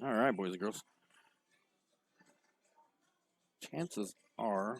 All right, boys and girls. Chances are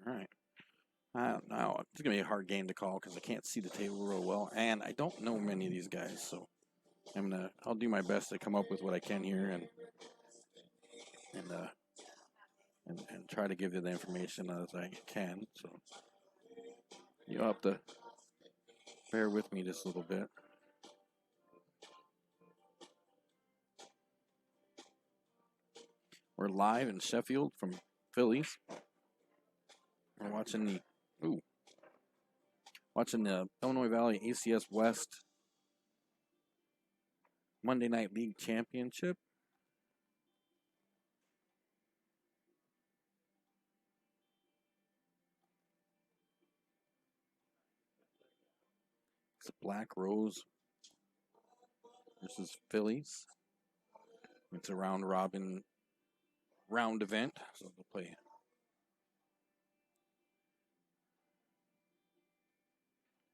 all right. Now it's gonna be a hard game to call because I can't see the table real well, and I don't know many of these guys. So I'll do my best to come up with what I can here and uh, and try to give you the information as I can. So you'll have to bear with me just a little bit. We're live in Sheffield from Phillies. We're watching the Illinois Valley ACS West Monday Night League Championship. It's Black Rose versus Phillies. It's a round robin round event, so they'll play.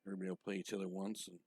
Everybody will play each other once, and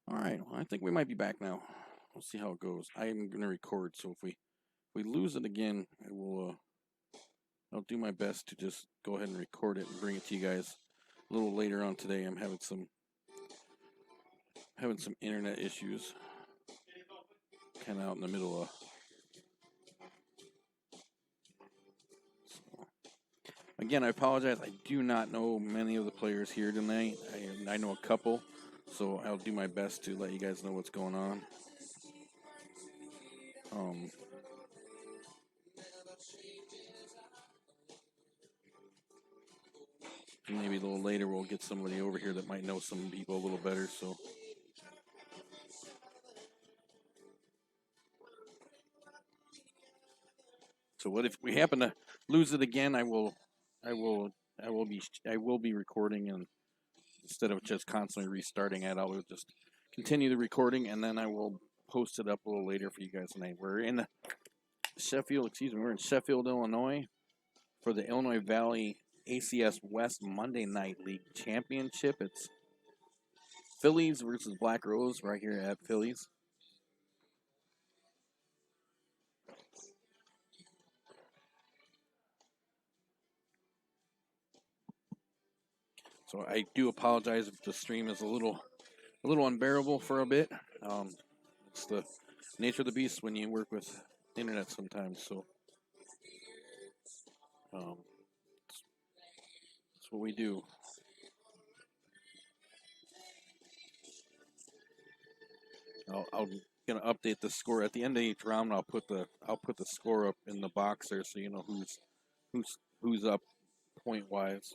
All right, well, I think we might be back now. We'll see how it goes. I'm gonna record, so if we lose it again, I will. I'll do my best to just go ahead and record it and bring it to you guys a little later on today. I'm having some internet issues, kind of out in the middle of. So. Again, I apologize. I do not know many of the players here tonight. I know a couple, so I'll do my best to let you guys know what's going on. Maybe a little later we'll get somebody over here that might know some people a little better. So what if we happen to lose it again? I will be recording, and instead of just constantly restarting it, I'll just continue the recording, and then I will post it up a little later for you guys tonight. We're in Sheffield, Illinois, for the Illinois Valley ACS West Monday Night League Championship. It's Phillies versus Black Rose right here at Phillies. So I do apologize if the stream is a little unbearable for a bit. It's the nature of the beast when you work with internet sometimes. So that's what we do. I'll gonna update the score at the end of each round. I'll put the score up in the box there, so you know who's up point wise.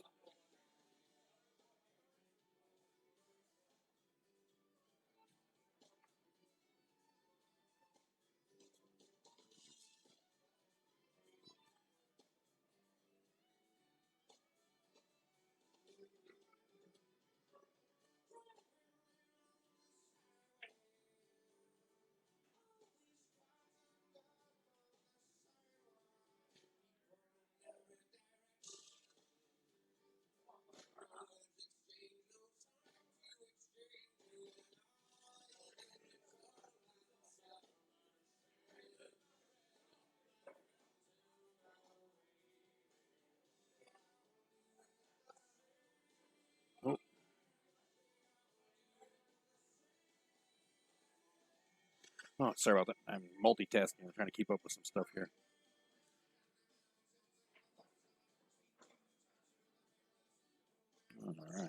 Oh, oh, sorry about that. I'm multitasking. I'm trying to keep up with some stuff here. All right.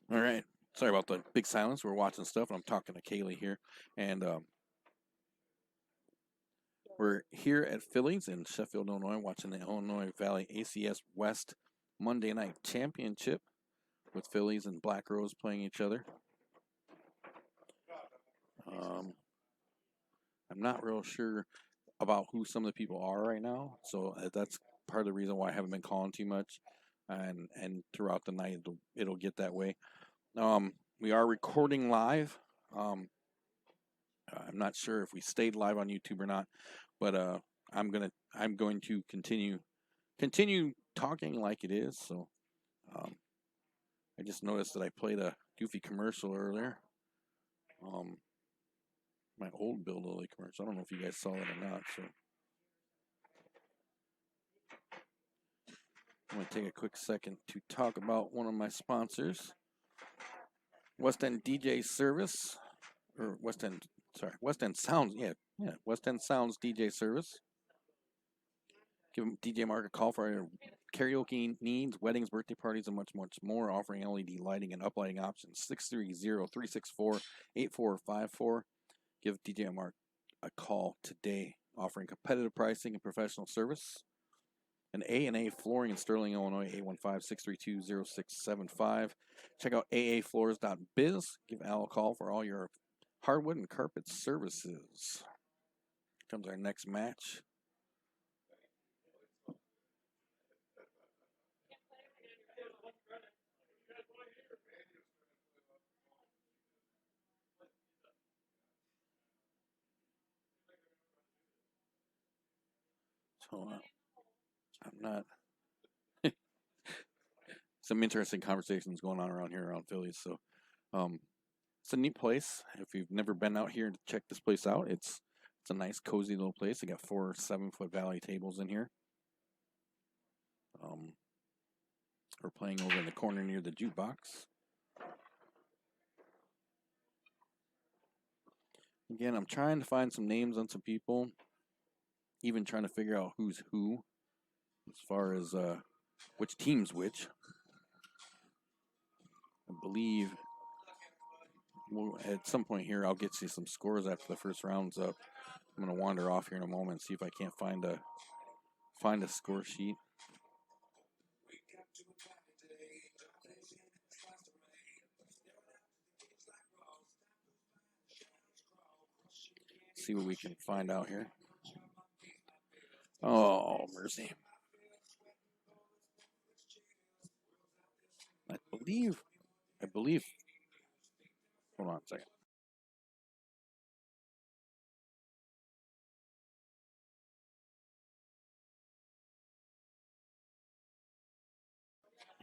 All right. Sorry about the big silence. We're watching stuff, and I'm talking to Kaylee here. And we're here at Philly's in Sheffield, Illinois, watching the Illinois Valley ACS West Monday Night Championship with Phillies and Black Rose playing each other. I'm not real sure about who some of the people are right now, so that's part of the reason why I haven't been calling too much. And throughout the night, it'll get that way. We are recording live. I'm not sure if we stayed live on YouTube or not, but I'm going to continue talking like it is. So I just noticed that I played a goofy commercial earlier. My old Bill Lilly commercial. I don't know if you guys saw it or not. So I'm going to take a quick second to talk about one of my sponsors, West End DJ Service, or West End Sounds. Yeah, West End Sounds DJ Service. Give DJ Mark a call for your karaoke needs, weddings, birthday parties, and much, much more. Offering LED lighting and uplighting options. 630-364-8454. Give DJ Mark a call today. Offering competitive pricing and professional service. And A&A Flooring in Sterling, Illinois, 815-632-0675. Check out aafloors.biz. Give Al a call for all your hardwood and carpet services. Here comes our next match. So I'm not. Some interesting conversations going on around here around Philly. So it's a neat place. If you've never been out here to check this place out, it's a nice, cozy little place. They got 4 7-foot valley tables in here. We're playing over in the corner near the jukebox. Again, I'm trying to find some names on some people, even trying to figure out who's who as far as which team's which. I believe at some point here I'll get you some scores after the first round's up. I'm going to wander off here in a moment and see if I can't find a score sheet. See what we can find out here. Oh, mercy. I believe. Hold on a second.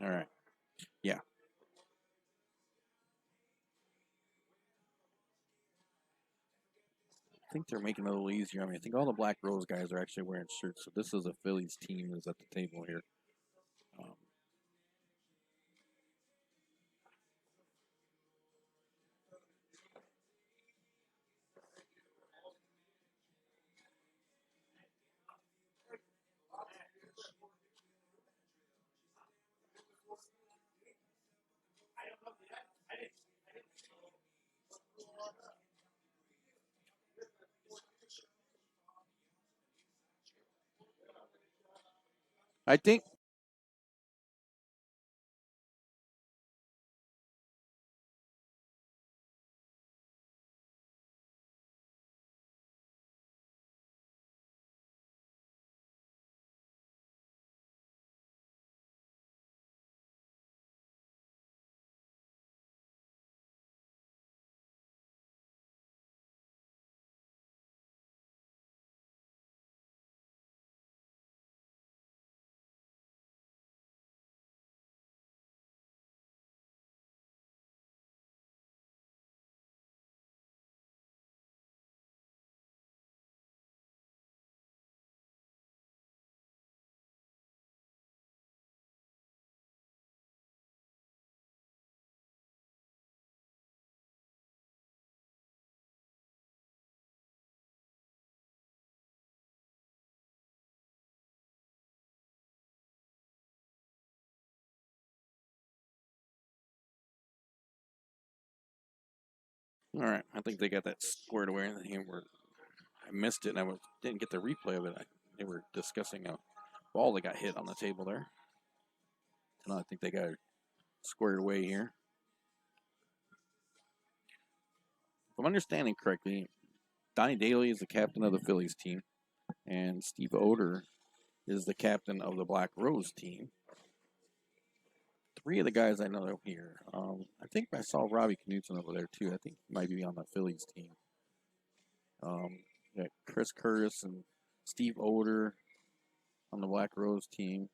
All right. Yeah. I think they're making it a little easier. I mean, I think all the Black Rose guys are actually wearing shirts, so this is a Phillies team that's at the table here. I think All right, I think they got that squared away. And I missed it, and didn't get the replay of it. They were discussing a ball that got hit on the table there. And I think they got it squared away here. If I'm understanding correctly, Donnie Daly is the captain of the Phillies team, and Steve Oder is the captain of the Black Rose team. Three of the guys I know here. I think I saw Robbie Knutson over there too. I think he might be on the Phillies team. Got Chris Curtis and Steve Oder on the Black Rose team.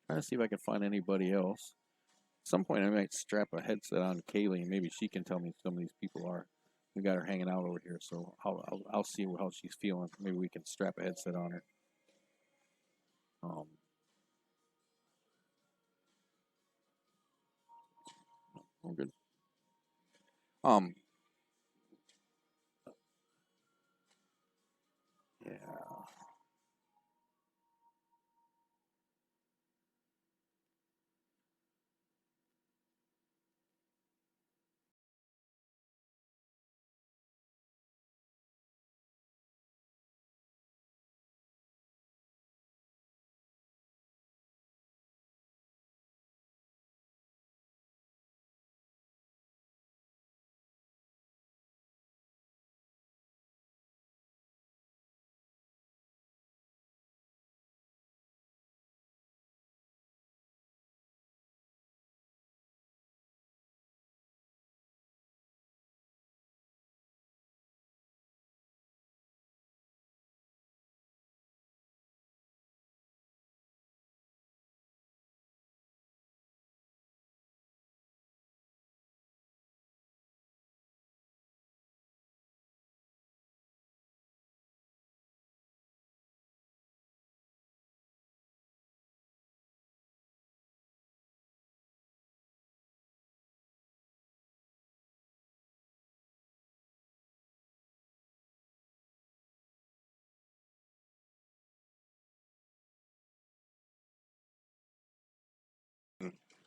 Trying to see if I can find anybody else. At some point, I might strap a headset on Kaylee, and maybe she can tell me who some of these people are. We got her hanging out over here, so I'll see how she's feeling. Maybe we can strap a headset on her. I'm good. Yeah.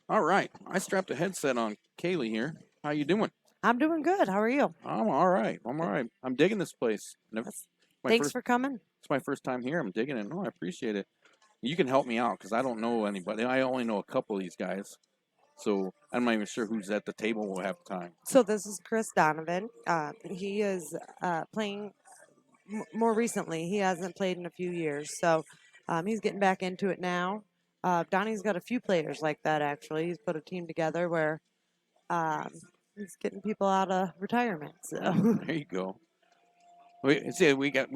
All right. I strapped a headset on Kaylee here. How you doing? I'm doing good. How are you? I'm all right. I'm digging this place. Thanks for coming. It's my first time here. I'm digging it. No, I appreciate it. You can help me out because I don't know anybody. I only know a couple of these guys. So I'm not even sure who's at the table half the time. So this is Chris Donovan. He is playing more recently. He hasn't played in a few years, so he's getting back into it now. Donnie's got a few players like that. Actually, he's put a team together where um, he's getting people out of retirement. So There you go. We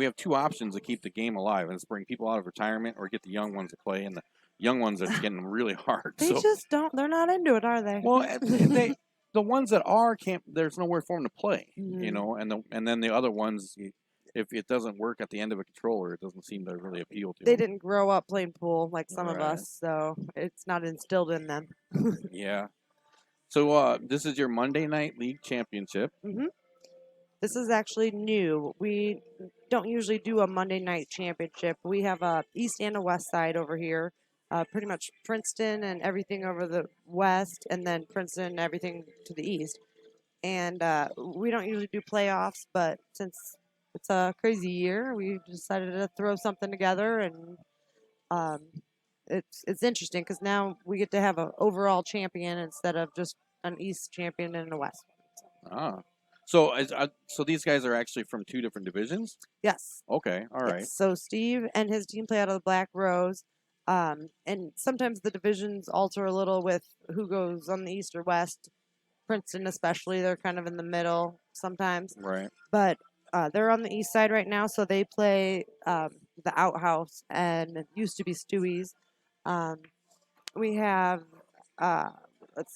have two options to keep the game alive, and it's bring people out of retirement or get the young ones to play. And the young ones, it's getting really hard. they just don't. They're not into it, are they? Well, the ones that are can't. There's nowhere for them to play, you know. And then the other ones, if it doesn't work at the end of a controller, it doesn't seem to really appeal to them. They didn't grow up playing pool like some of us, so it's not instilled in them. Yeah. So this is your Monday Night League Championship. Mm-hmm. This is actually new. We don't usually do a Monday night championship. We have a east and a west side over here. Pretty much Princeton and everything over the west, and then Princeton and everything to the east. And we don't usually do playoffs, but since it's a crazy year, we decided to throw something together, and it's interesting because now we get to have an overall champion instead of just an east champion and a west. Ah. So these guys are actually from two different divisions? Yes. Okay, all right. Yes. So Steve and his team play out of the Black Rose. And sometimes the divisions alter a little with who goes on the east or west. Princeton especially, they're kind of in the middle sometimes. Right. But they're on the east side right now, so they play the Outhouse, and it used to be Stewie's. We have,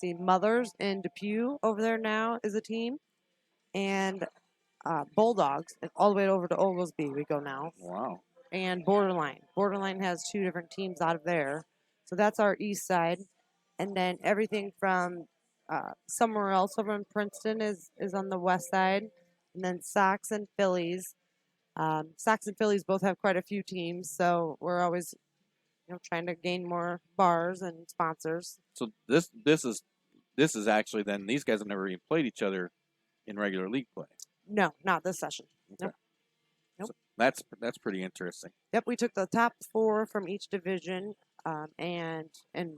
Mothers in Depew over there now is a team. And Bulldogs, and all the way over to Oglesby we go now. Wow. And Borderline. Borderline has two different teams out of there. So that's our east side. And then everything from somewhere else over in Princeton is on the west side. And then Sox and Phillies. Sox and Phillies both have quite a few teams, so we're always trying to gain more bars and sponsors. So this is actually then these guys have never even played each other in regular league play. No, not this session. Okay. Nope. So that's pretty interesting. Yep, we took the top 4 from each division, and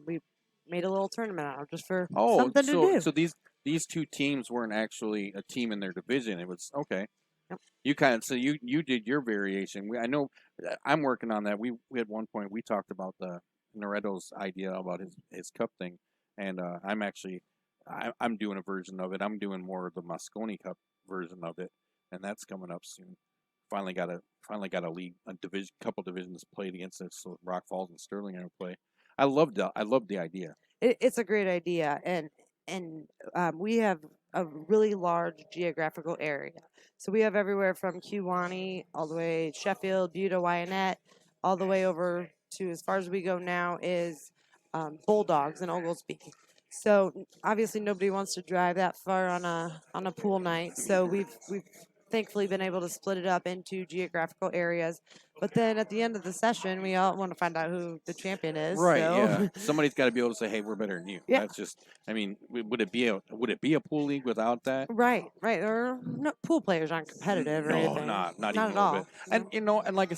we made a little tournament out of it just for something to do. So these two teams weren't actually a team in their division. It was okay. Yep. You kind of you did your variation. I know I'm working on that. We at one point we talked about the Noretto's idea about his cup thing, and I'm doing a version of it. I'm doing more of the Moscone Cup version of it, and that's coming up soon. Finally got a league, a division, couple divisions played against it. So Rock Falls and Sterling are gonna play. I loved the idea. It's a great idea, and we have a really large geographical area. So we have everywhere from Kewanee all the way Sheffield, Buda, Wyanett, all the way over to as far as we go now is Bulldogs and Oglesby. So obviously nobody wants to drive that far on a pool night. So we've thankfully been able to split it up into geographical areas. But then at the end of the session, we all want to find out who the champion is. Right. So. Yeah. Somebody's got to be able to say, "Hey, we're better than you." Yeah. That's just. I mean, would it be a pool league without that? Right. Or no, pool players aren't competitive or anything. Not Not even at a little all. bit. And like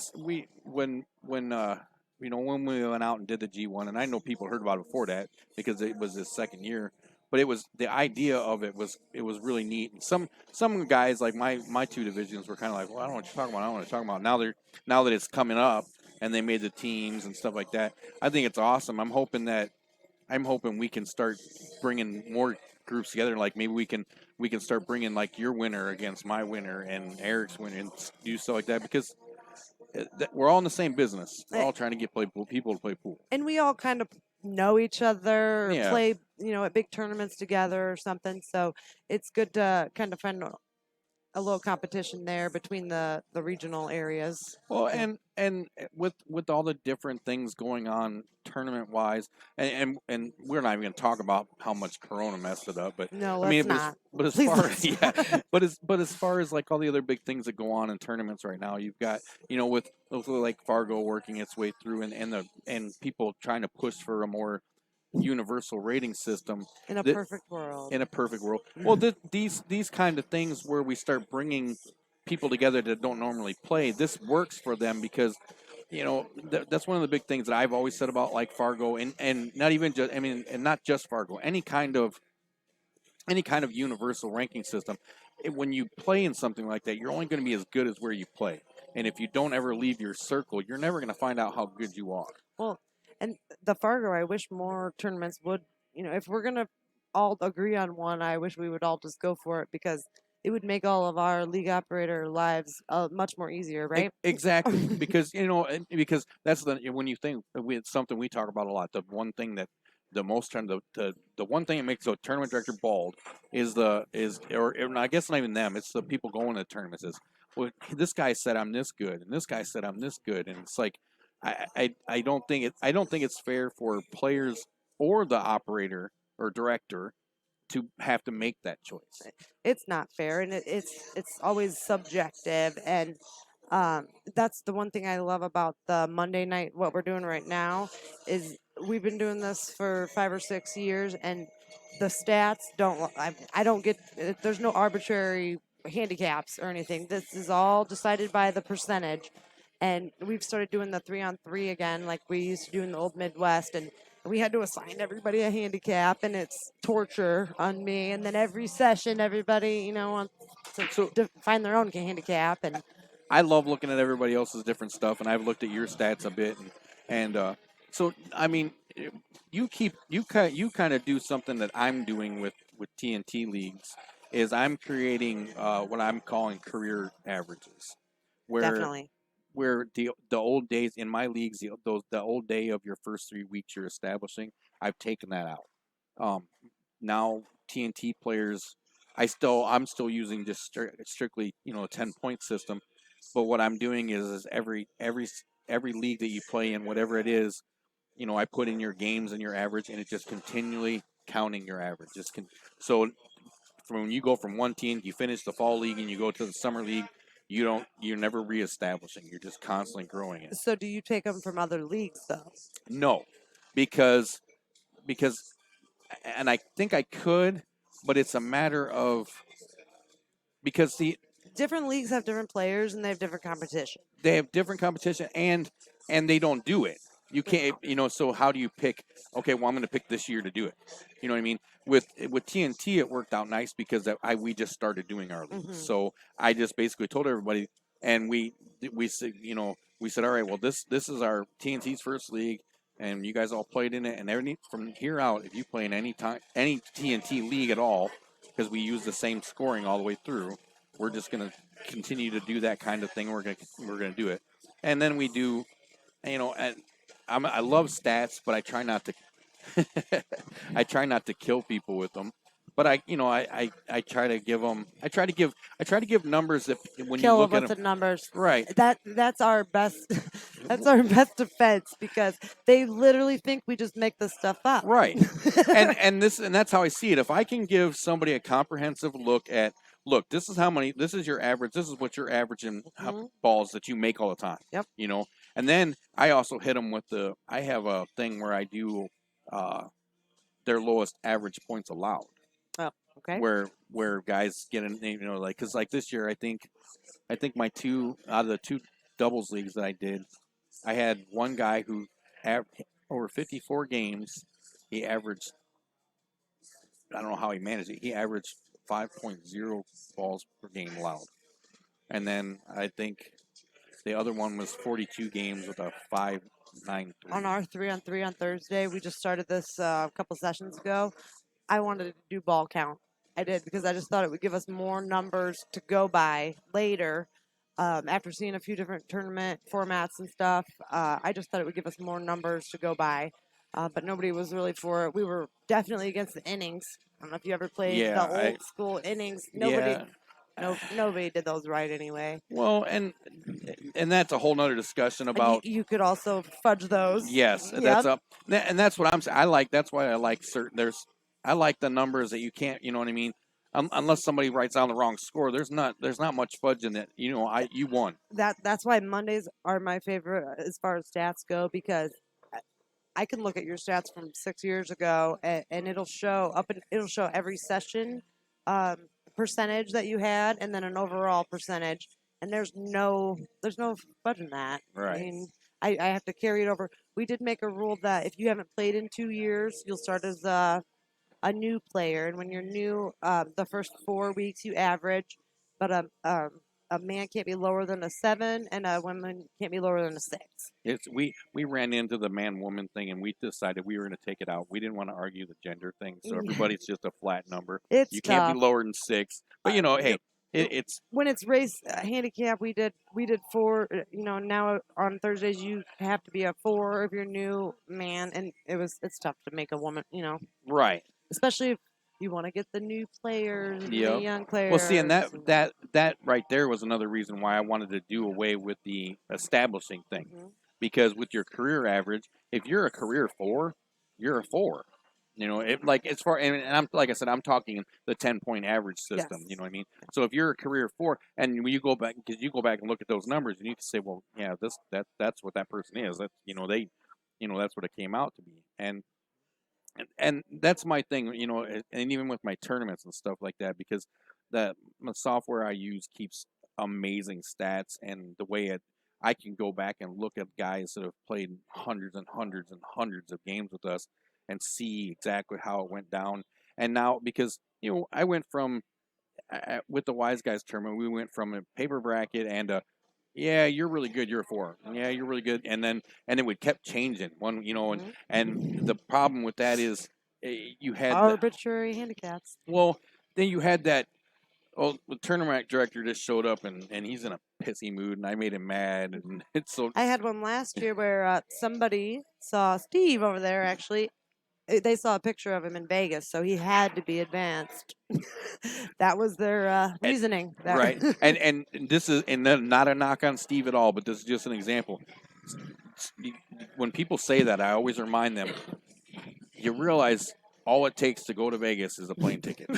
when we went out and did the G1, and I know people heard about it before that because it was his second year. But it was the idea of it was really neat. And some guys like my two divisions were kind of like, well, I don't know what you're talking about. I don't want to talk about now that it's coming up and they made the teams and stuff like that. I think it's awesome. I'm hoping we can start bringing more groups together. Like maybe we can start bringing like your winner against my winner and Eric's winner and do stuff like that because we're all in the same business. We're all trying to get people to play pool. And we all kind of know each other, or Yeah. play, at big tournaments together or something. So it's good to kind of find a little competition there between the regional areas. Well, and with all the different things going on tournament wise, and we're not even going to talk about how much Corona messed it up, but no, let's not. But as Please far let's not. but as far as like all the other big things that go on in tournaments right now, you've got with like Fargo working its way through and people trying to push for a more universal rating system in a perfect world. In a perfect world. Well, these kind of things where we start bringing people together that don't normally play, this works for them because that's one of the big things that I've always said about like Fargo and not even just and not just Fargo, any kind of universal ranking system. When you play in something like that, you're only going to be as good as where you play. And if you don't ever leave your circle, you're never going to find out how good you are. Well, and the Fargo, I wish more tournaments would, if we're going to all agree on one, I wish we would all just go for it because it would make all of our league operator lives much more easier, right? Exactly, because because that's when you think it's something we talk about a lot. The one thing that the one thing that makes a tournament director bald is or I guess not even them. It's the people going to the tournaments. Is well, this guy said I'm this good, and this guy said I'm this good, and it's like I don't think it's fair for players or the operator or director to have to make that choice. It's not fair, and it's always subjective, and that's the one thing I love about the Monday night. What we're doing right now is we've been doing this for 5 or 6 years, and the stats I don't get. There's no arbitrary handicaps or anything. This is all decided by the percentage, and we've started doing the 3-on-3 again, like we used to do in the old Midwest, and we had to assign everybody a handicap, and it's torture on me. And then every session, everybody, wants to find their own handicap. And I love looking at everybody else's different stuff, and I've looked at your stats a bit, and so I mean, you kind of do something that I'm doing with TNT leagues is I'm creating what I'm calling career averages, definitely. Where the old days in my leagues, the old day of your first 3 weeks you're establishing, I've taken that out. Now TNT players, I'm still using just strictly a 10-point system, but what I'm doing is every league that you play in, whatever it is, I put in your games and your average, and it's just continually counting your average. So from when you go from one team, you finish the fall league and you go to the summer league. You're never reestablishing. You're just constantly growing it. So do you take them from other leagues though? No, because, and I think I could, but it's a matter of because see, different leagues have different players and they have different competition. they have different competition and they don't do it. You can't, so how do you pick, okay, well, I'm going to pick this year to do it. You know what I mean? With TNT, it worked out nice because we just started doing our league. Mhm. So I just basically told everybody, and we said, we said, all right, well, this is our TNT's first league, and you guys all played in it, and from here out, if you play in any TNT league at all, because we use the same scoring all the way through, we're just going to continue to do that kind of thing. We're gonna do it, and then we do, and I love stats, but I try not to. I try not to kill people with them, but I try to give them. I try to give numbers that when Kill you look them at with them, the numbers. right? That's our best. That's our best defense because they literally think we just make this stuff up. Right. and that's how I see it. If I can give somebody a comprehensive look, this is how many, this is your average, this is what you're averaging balls that you make all the time. Yep. And then I also hit them with I have a thing where I do their lowest average points allowed. Oh, okay. Where guys get in, because like this year, I think my two out of the two doubles leagues that I did, I had one guy who over 54 games, he averaged, I don't know how he managed it, he averaged 5.0 balls per game allowed. And then I think the other one was 42 games with a 5.93. On our 3-on-3 on Thursday, we just started this a couple sessions ago. I wanted to do ball count. I did because I just thought it would give us more numbers to go by later. After seeing a few different tournament formats and stuff, I just thought it would give us more numbers to go by. But nobody was really for it. We were definitely against the innings. I don't know if you ever played the old school innings. Nobody did those right anyway. Well, and that's a whole nother discussion about. You could also fudge those. Yes, that's up, and that's what I'm saying. That's why I like certain. I like the numbers that you can't. You know what I mean? Unless somebody writes down the wrong score, there's not much fudge in it. You won. That's why Mondays are my favorite as far as stats go because I can look at your stats from 6 years ago and it'll show it'll show every session percentage that you had and then an overall percentage and there's no fudge in that. Right. I mean, I have to carry it over. We did make a rule that if you haven't played in 2 years, you'll start as a new player, and when you're new, the first 4 weeks you average, but a man can't be lower than a 7, and a woman can't be lower than a 6. We ran into the man-woman thing, and we decided we were going to take it out. We didn't want to argue the gender thing, so everybody's just a flat number. It's you tough. Can't be lower than 6, but hey, it's when it's race handicap. We did 4. Now on Thursdays you have to be a 4 if you're new man, and it's tough to make a woman. Right. Especially if you want to get the new players, the young players. Well, see, and that right there was another reason why I wanted to do away with the establishing thing. Mm-hmm. Because with your career average, if you're a career 4, you're a 4. As far and I'm like I said, I'm talking the 10-point average system. Yes. You know what I mean? So if you're a career 4, and when you go back and look at those numbers, you need to say, well, yeah, that's what that person is. That's that's what it came out to be, and that's my thing, and even with my tournaments and stuff like that, because the software I use keeps amazing stats, and the way I can go back and look at guys that have played hundreds and hundreds and hundreds of games with us and see exactly how it went down. And now, because, I went from, with the Wise Guys tournament, we went from a paper bracket and yeah, you're really good. You're a 4. Yeah, you're really good. And then we kept changing one, and the problem with that is you had arbitrary handicaps. Well, then you had that. Oh, the tournament director just showed up and he's in a pissy mood, and I made him mad. And it's so. I had one last year where somebody saw Steve over there. Actually, they saw a picture of him in Vegas, so he had to be advanced. That was their reasoning. Right. and this is not a knock on Steve at all, but this is just an example. When people say that, I always remind them, you realize all it takes to go to Vegas is a plane ticket.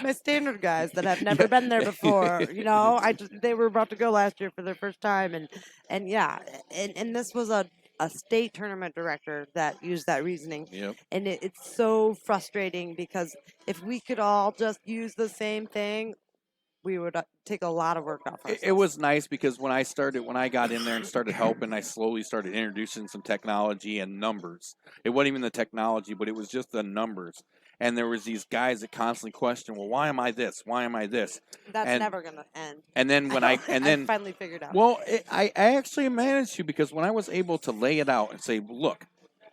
My standard guys that have never been there before, they were about to go last year for their first time, and this was a a state tournament director that used that reasoning. Yep. And it's so frustrating because if we could all just use the same thing, we would take a lot of work off ourselves. It was nice because when I got in there and started helping, I slowly started introducing some technology and numbers. It wasn't even the technology, but it was just the numbers. And there was these guys that constantly question, well, why am I this? Why am I this? That's never going to end. And then when I finally figured out. Well, I actually managed to, because when I was able to lay it out and say, look,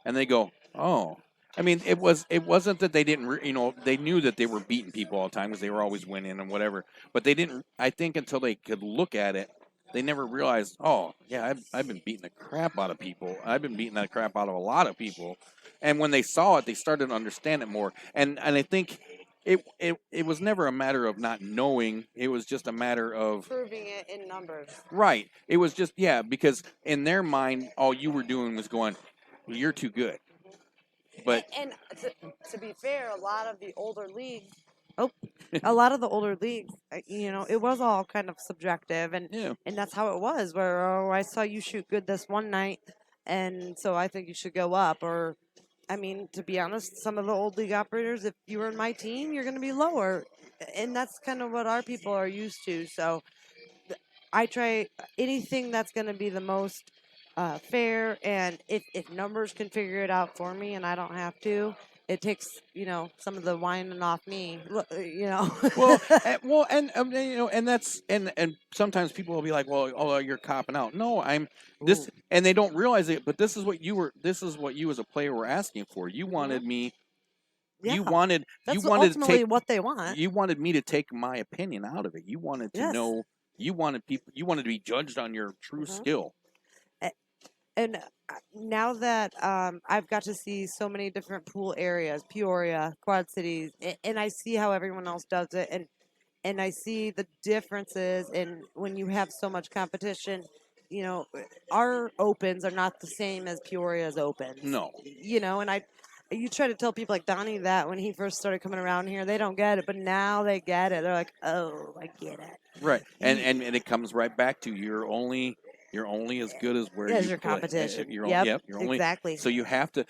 and they go, oh. I mean, it wasn't that they didn't, they knew that they were beating people all the time because they were always winning and whatever. But they didn't, I think until they could look at it, they never realized, oh, yeah, I've been beating the crap out of people. I've been beating that crap out of a lot of people. And when they saw it, they started to understand it more. And I think it was never a matter of not knowing. It was just a matter of proving it in numbers. Right. It was just, because in their mind, all you were doing was going, well, you're too good. But and to be fair, a lot of the older leagues, it was all kind of subjective, and that's how it was. Where I saw you shoot good this one night, and so I think you should go up. Or, I mean, to be honest, some of the old league operators, if you were in my team, you're going to be lower, and that's kind of what our people are used to. So I try anything that's going to be the most fair, and if numbers can figure it out for me and I don't have to, it takes some of the whining off me. and that's and sometimes people will be like, well, oh, you're copping out. No, I'm this. Ooh. And they don't realize it, but this is what you as a player were asking for. You wanted me. Yeah. You wanted ultimately to take what they want. You wanted me to take my opinion out of it. You wanted to know. You wanted to be judged on your true skill. And now that I've got to see so many different pool areas, Peoria, Quad Cities, and I see how everyone else does it, and I see the differences. And when you have so much competition, our opens are not the same as Peoria's opens. No. And you try to tell people like Donnie that when he first started coming around here, they don't get it, but now they get it. They're like, oh, I get it. Right. And it comes right back to you're only as good as where your competition. You're only, exactly. So you have to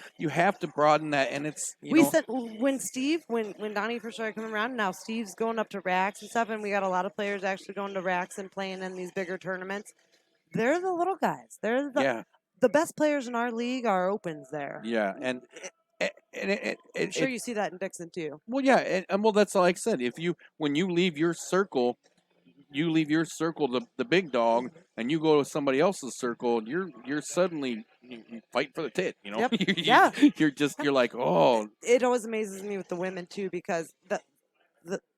broaden that, and it's said when Donnie first started coming around. Now Steve's going up to racks and stuff, and we got a lot of players actually going to racks and playing in these bigger tournaments. They're the little guys. They're the best players in our league are opens there. Yeah, and I'm sure you see that in Dixon too. Well, yeah, and that's like I said. When you leave your circle. You leave your circle, the big dog, and you go to somebody else's circle. You're suddenly fighting for the tit. Yep. You're like, oh. It always amazes me with the women too, because the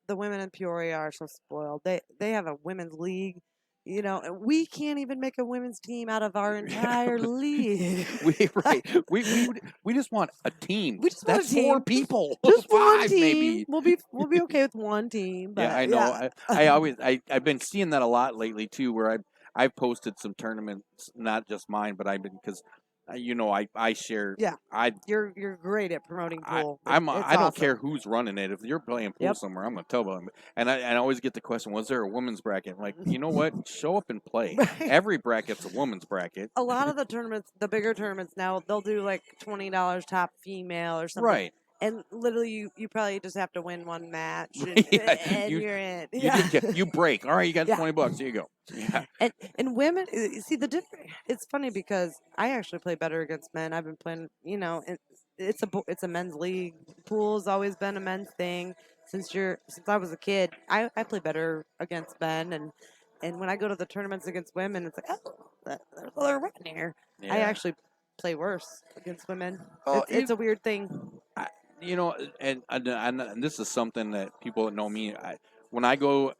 women in Peoria are so spoiled. They have a women's league. And we can't even make a women's team out of our entire league. We just want a team. That's 4 people. Just 5 one team. Maybe. We'll be okay with one team. But yeah, I know. Yeah. I've been seeing that a lot lately too, where I've posted some tournaments, not just mine, but I've been because. I share. Yeah, you're great at promoting pool. I don't care who's running it. If you're playing pool somewhere, I'm gonna tell them. And I always get the question: was there a women's bracket? I'm like, you know what? Show up and play. Right. Every bracket's a woman's bracket. A lot of the tournaments, the bigger tournaments now, they'll do like $20 top female or something. Right. And literally, you probably just have to win one match, and you're in. You break. All right, you got $20. Here you go. Yeah. And women, see the difference. It's funny because I actually play better against men. I've been playing. It's a men's league. Pool's always been a men's thing since I was a kid. I play better against men, and when I go to the tournaments against women, it's like, oh, they're running here. Yeah. I actually play worse against women. It's a weird thing. And this is something that people that know me, when I go,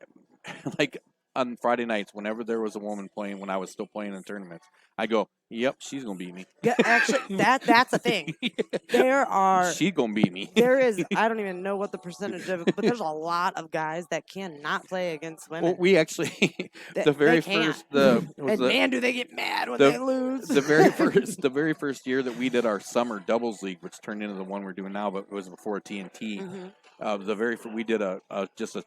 like on Friday nights, whenever there was a woman playing, when I was still playing in tournaments, I go, yep, she's going to beat me. Yeah, actually, that's a thing. She's going to beat me. There is, I don't even know what the percentage of it, but there's a lot of guys that cannot play against women. Well, we actually, man, do they get mad when they lose. The very first year that we did our summer doubles league, which turned into the one we're doing now, but it was before TNT. Mm-hmm. We did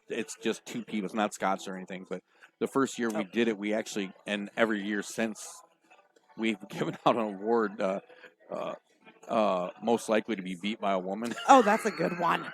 it's just 2 people. It's not Scots or anything, but the first year we did it, we actually, and every year since we've given out an award, most likely to be beat by a woman. Oh, that's a good one.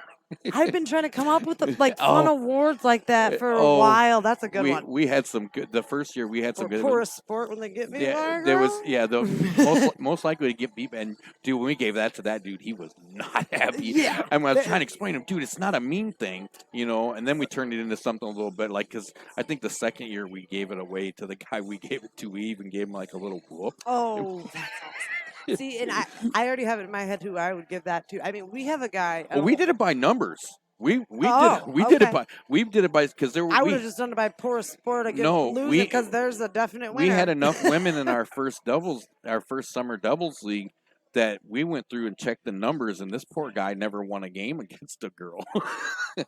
I've been trying to come up with like fun Oh, awards like that for a oh, while. That's a good one. we had some good. The first year we had some For good. poorest sport when they get me Yeah, one, there was girl. the most likely to get beat. And dude, when we gave that to that dude, he was not happy. Yeah. And when I was trying to explain to him, dude, it's not a mean thing, you know. And then we turned it into something a little bit like, because I think the second year we gave it away to the guy we gave it to, we even gave him like a little whoop. Oh, that's awesome. See, and I already have it in my head who I would give that to. I mean, we have a guy. Well, we did it by numbers. We did okay. it by because there were I would have just done it by poorest sport. I could lose it because there's a definite winner. We had enough women in our first summer doubles league that we went through and checked the numbers, and this poor guy never won a game against a girl.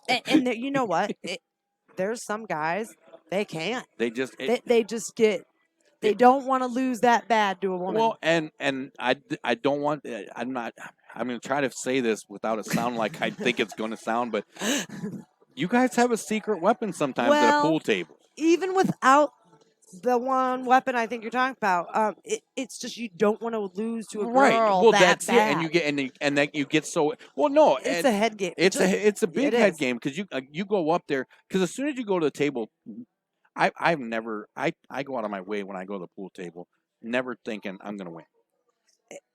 and you know what? There's some guys they can't. They just they just get. They don't want to lose that bad to a woman. Well, and I don't want. I'm not. I'm going to try to say this without it sounding like I think it's going to sound, but you guys have a secret weapon sometimes at a pool table. Even without the one weapon I think you're talking about, it's just you don't want to lose to a girl Well, that's bad. it, and you get and that you get so well. No, it's a head game. It's a big head game because you go up there because as soon as you go to the table, I've never I go out of my way when I go to the pool table, never thinking I'm going to win.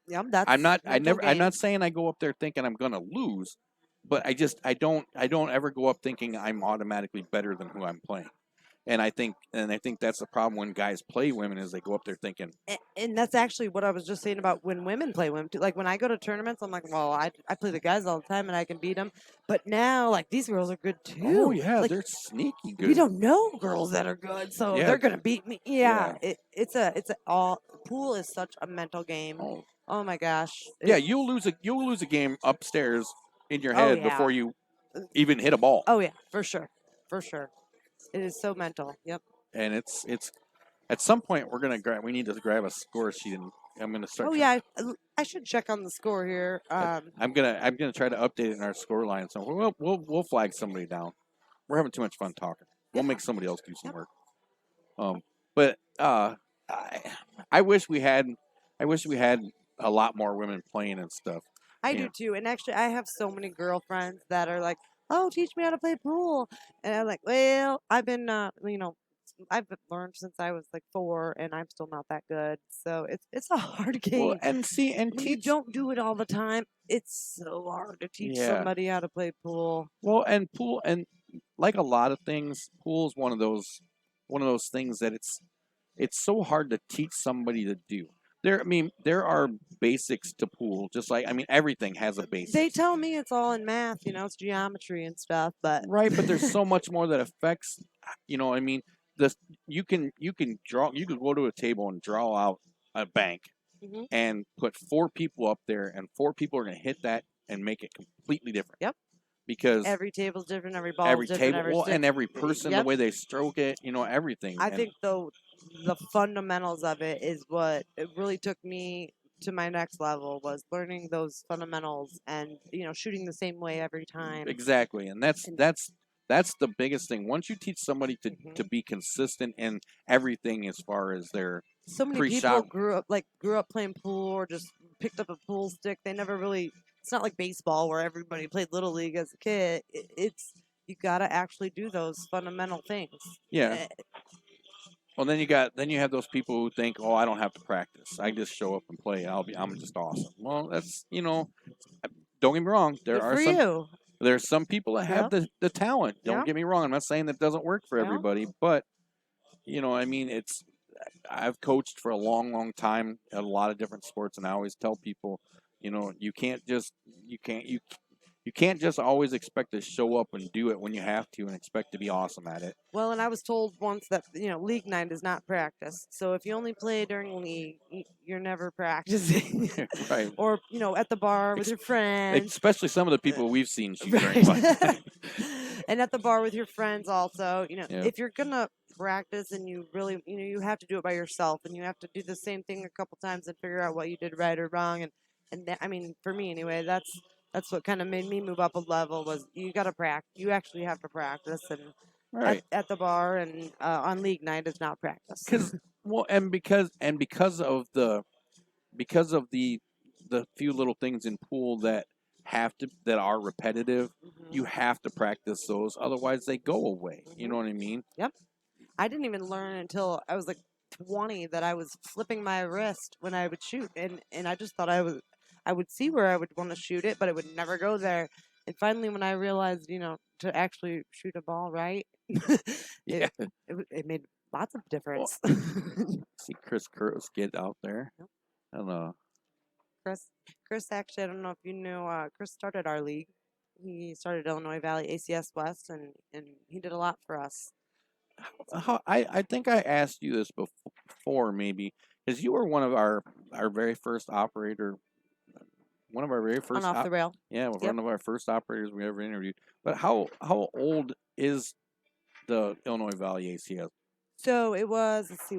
Yeah, that's I'm not. I'm not saying I go up there thinking I'm going to lose, but I don't ever go up thinking I'm automatically better than who I'm playing. And I think that's the problem when guys play women is they go up there thinking. And that's actually what I was just saying about when women play women too. Like when I go to tournaments, I'm like, well, I play the guys all the time and I can beat them. But now, like these girls are good too. Oh yeah, like, they're sneaky good. We don't know girls that are good, so they're gonna beat me. Yeah. It's a pool is such a mental game. Oh my gosh. Yeah, you'll lose a game upstairs in your head before you even hit a ball. Oh yeah, for sure. It is so mental. Yep. And it's at some point we need to grab a score sheet and I'm gonna start. Oh yeah, I should check on the score here. I'm gonna try to update it in our score line. So we'll flag somebody down. We're having too much fun talking. We'll make somebody else do some work. But I wish we had a lot more women playing and stuff. I do too. And actually, I have so many girlfriends that are like, "Oh, teach me how to play pool," and I'm like, "Well, I've been, I've learned since I was like 4, and I'm still not that good. So it's a hard game. Well, and you don't do it all the time. It's so hard to teach somebody how to play pool. Well, and pool, and like a lot of things, pool is one of those things that it's so hard to teach somebody to do. There are basics to pool, just like everything has a basic. They tell me it's all in math, it's geometry and stuff, but right. But there's so much more that affects. You can draw. You could go to a table and draw out a bank, and put 4 people up there, and 4 people are going to hit that and make it completely different. Yep. Because every table's different, every ball's different, and every person, the way they stroke it, everything. I think though the fundamentals of it is what it really took me to my next level, was learning those fundamentals and shooting the same way every time. Exactly, and that's the biggest thing. Once you teach somebody to be consistent in everything as far as their so many people grew up playing pool or just picked up a pool stick. They never really. It's not like baseball where everybody played little league as a kid. It's you got to actually do those fundamental things. Yeah. Well, then you have those people who think, oh, I don't have to practice. I just show up and play. I'm just awesome. Well, that's don't get me wrong. There's some people that have the talent. Don't get me wrong. I'm not saying that doesn't work for everybody, but it's. I've coached for a long, long time at a lot of different sports, and I always tell people, you can't just always expect to show up and do it when you have to and expect to be awesome at it. Well, and I was told once that league night is not practice. So if you only play during league, you're never practicing. Right. Or at the bar with your friends. Especially some of the people we've seen shoot during time. And at the bar with your friends also. If you're gonna practice and you really you have to do it by yourself, and you have to do the same thing a couple times and figure out what you did right or wrong. And that, for me anyway, that's what kind of made me move up a level, was you got to practice. You actually have to practice, and Right. at the bar, and on league night is not practice. Because well, and because of the few little things in pool that are repetitive, you have to practice those. Otherwise, they go away. You know what I mean? Yep. I didn't even learn until I was like 20 that I was flipping my wrist when I would shoot, and I just thought I would see where I would want to shoot it, but it would never go there. And finally, when I realized, to actually shoot a ball right, Yeah. it made lots of Well, difference. see Chris Curtis get out there. Yep. And Chris, actually, I don't know if you knew, Chris started our league. He started Illinois Valley ACS West, and he did a lot for us. I think I asked you this before, maybe, because you were one of our very first operator, one of our very first On off the rail. yeah, Yep. one of our first operators we ever interviewed. But how old is the Illinois Valley ACS? So it was, let's see,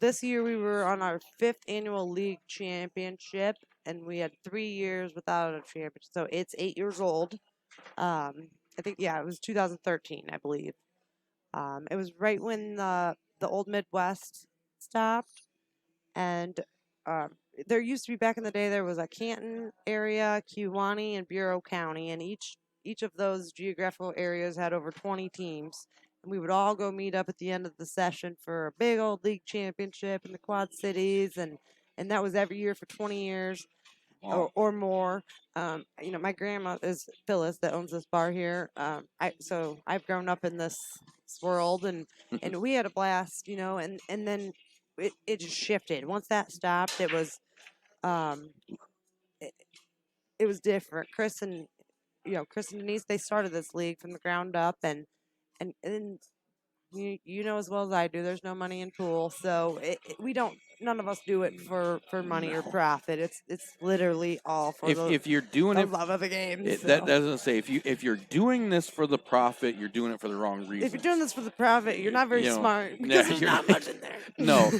this year we were on our 5th annual league championship, and we had 3 years without a championship. So it's 8 years old. I think, yeah, it was 2013, I believe. It was right when the old Midwest stopped, and there used to be, back in the day, there was a Canton area, Kewanee, and Bureau County, and each of those geographical areas had over 20 teams. And we would all go meet up at the end of the session for a big old league championship in the Quad Cities, and that was every year for 20 years. Wow. Or more. My grandma is Phyllis that owns this bar here. So I've grown up in this world, and we had a blast, and then it just shifted. Once that stopped, um, it was different. Chris and Denise, they started this league from the ground up, and you know as well as I do, there's no money in pool, so none of us do it for money or No. profit. It's literally all for If you're doing the it, love of the game. that doesn't say if you're doing this for the profit, you're doing it for the wrong reason. If you're doing this for the profit, you're not very smart because there's you're not much in there. No,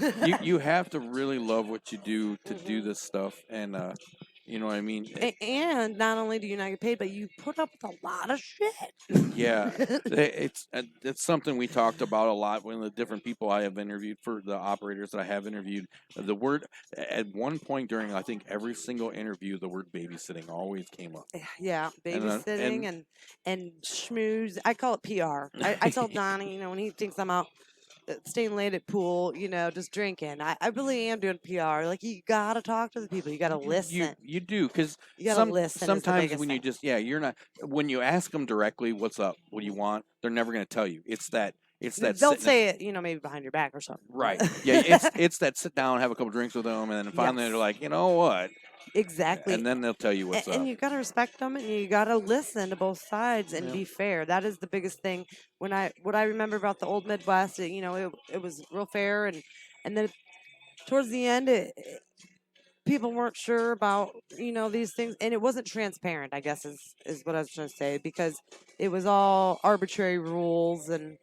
you have to really love what you do to do this stuff, and you know what I mean. And not only do you not get paid, but you put up with a lot of shit. Yeah, it's something we talked about a lot when the different people I have interviewed, for the operators that I have interviewed. The word, at one point during, I think, every single interview, the word babysitting always came up. Yeah, babysitting and schmooze. I call it PR. I tell Donnie, when he thinks I'm out staying late at pool, just drinking. I really am doing PR. Like, you gotta talk to the people. You gotta listen. You do, because You gotta listen. sometimes when you just you're not, when you ask them directly, what's up, what do you want, they're never going to tell you. It's that they'll say it, maybe behind your back or something. Right. Yeah, it's that sit down, have a couple drinks with them, and then finally they're like, you know what? Exactly. And then they'll tell you what's up. And you got to respect them, and you got to listen to both sides and be fair. That is the biggest thing. What I remember about the old Midwest, it was real fair, and then towards the end, people weren't sure about these things, and it wasn't transparent, I guess is what I was trying to say, because it was all arbitrary rules and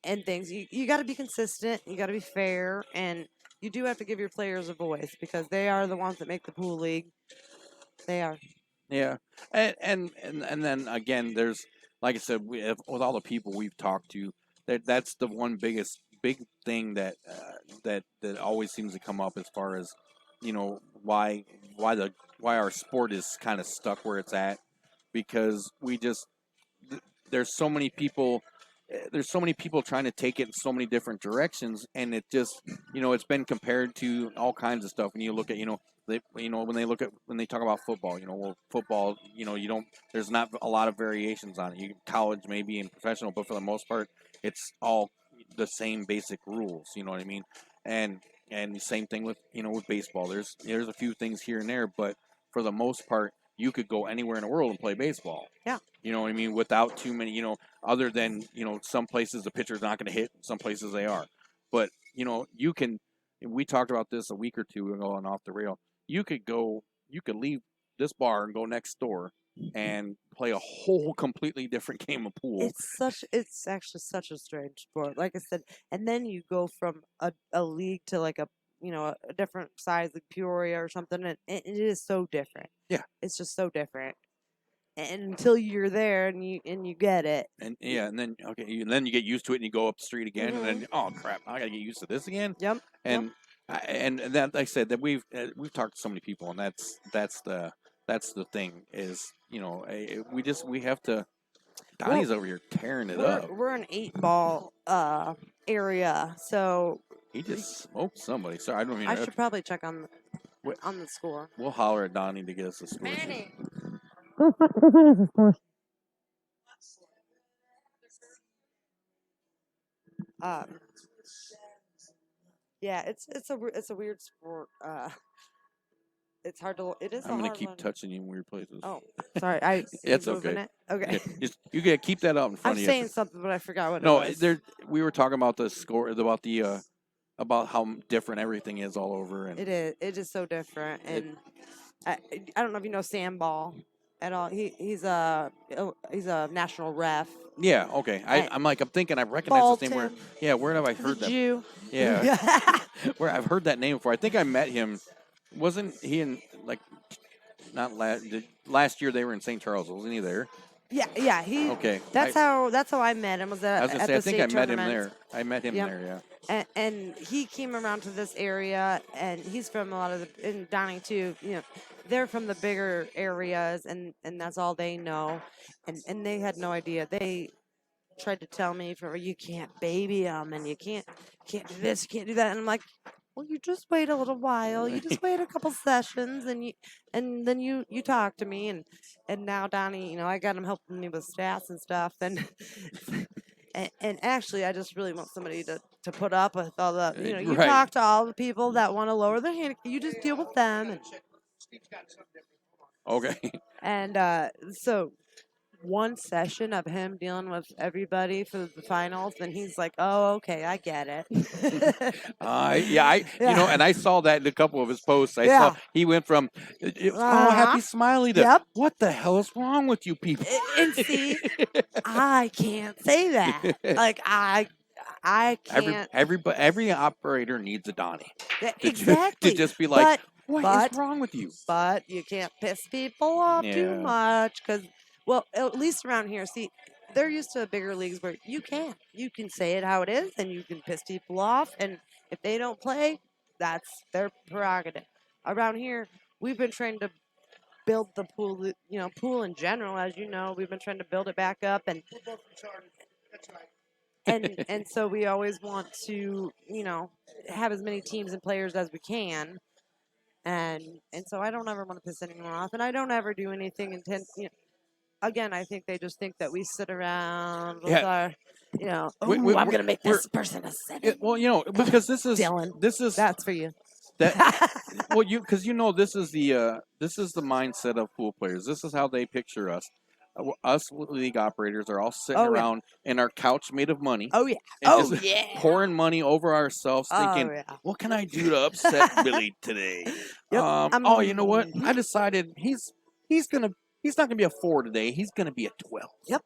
things. You got to be consistent, you got to be fair, and you do have to give your players a voice because they are the ones that make the pool league. They are. Yeah, and then again, there's, like I said, with all the people we've talked to, that's the one big thing that always seems to come up, as far as why our sport is kind of stuck where it's at, because there's so many people. There's so many people trying to take it in so many different directions, and it just, it's been compared to all kinds of stuff. When you look at, when they talk about football, football, there's not a lot of variations on it. College maybe and professional, but for the most part, it's all the same basic rules. You know what I mean? And the same thing with, with baseball. There's a few things here and there, but for the most part, you could go anywhere in the world and play baseball. Yeah. You know what I mean? Without too many, other than, some places the pitcher's not going to hit, some places they are. But, you can, we talked about this a week or two ago on Off the Rail. You could leave this bar and go next door and play a whole completely different game of pool. It's actually such a strange sport. Like I said, and then you go from a league to like a different size, like Peoria or something, and it is so different. Yeah. It's just so different. and until you're there and you get it. And then and then you get used to it, and you go up the street again, and then oh crap, I gotta get used to this again. Yep. And and that, like I said, that we've talked to so many people, and that's the thing is, we have to. Donnie's over here tearing it up. We're an 8-ball area, so he just smoked somebody. Sorry, I don't mean. I should probably check on the score. We'll holler at Donnie to get us a score. Manny. Yeah, it's a weird sport. It's hard to. It is. I'm gonna keep touching you in weird places. Oh, sorry. It's okay. Okay. You gotta keep that out in front of you. I'm saying something, but I forgot what. No, it was. we were talking about the score, about how different everything is all over. And it is. It is so different, and I don't know if you know Sam Ball at all. He's a national ref. Yeah. Okay. I'm thinking I recognize his name. Where have I heard that? Jew. Yeah. Where I've heard that name before. I think I met him. Wasn't he in not last year they were in St. Charles? Wasn't he there? Yeah. He. Okay. That's how I met him. Was at, I was gonna say, the I think state I met him tournaments. there. I met him there. Yeah. And he came around to this area, and he's from a lot of in Donning too. They're from the bigger areas, and that's all they know, and they had no idea. They tried to tell me you can't baby them, and you can't do this, you can't do that, and I'm like, well, you just wait a little while. You just wait a couple sessions, and then you talk to me, and now Donnie, I got him helping me with stats and stuff, and and actually, I just really want somebody to put up with all the, you talk to all the people that want to lower their hand. You just deal with them. And, okay. And so one session of him dealing with everybody for the finals, and he's like, "Oh, okay, I get it." And I saw that in a couple of his posts. I saw he went from happy smiley to what the hell is wrong with you people? And see, I can't say that. Like I can't. Every operator needs a Donnie. Exactly. To just be like, what is wrong with you? But you can't piss people off too much because. Well, at least around here, see, they're used to bigger leagues where you can say it how it is, and you can piss people off, and if they don't play, that's their prerogative. Around here, we've been trying to build the pool, pool in general, as you know, we've been trying to build it back up, and and so we always want to, have as many teams and players as we can, and so I don't ever want to piss anyone off, and I don't ever do anything Again, I think they just think that we sit around with our, I'm going to make this person a 7. Well, because this is Dylan. That's for you. Because this is the mindset of pool players. This is how they picture us. Us league operators are all sitting around in our couch made of money. Oh yeah. Pouring money over ourselves, thinking, what can I do to upset Billy today? Yep. You know what? I decided he's not going to be a 4 today. He's going to be a 12. Yep.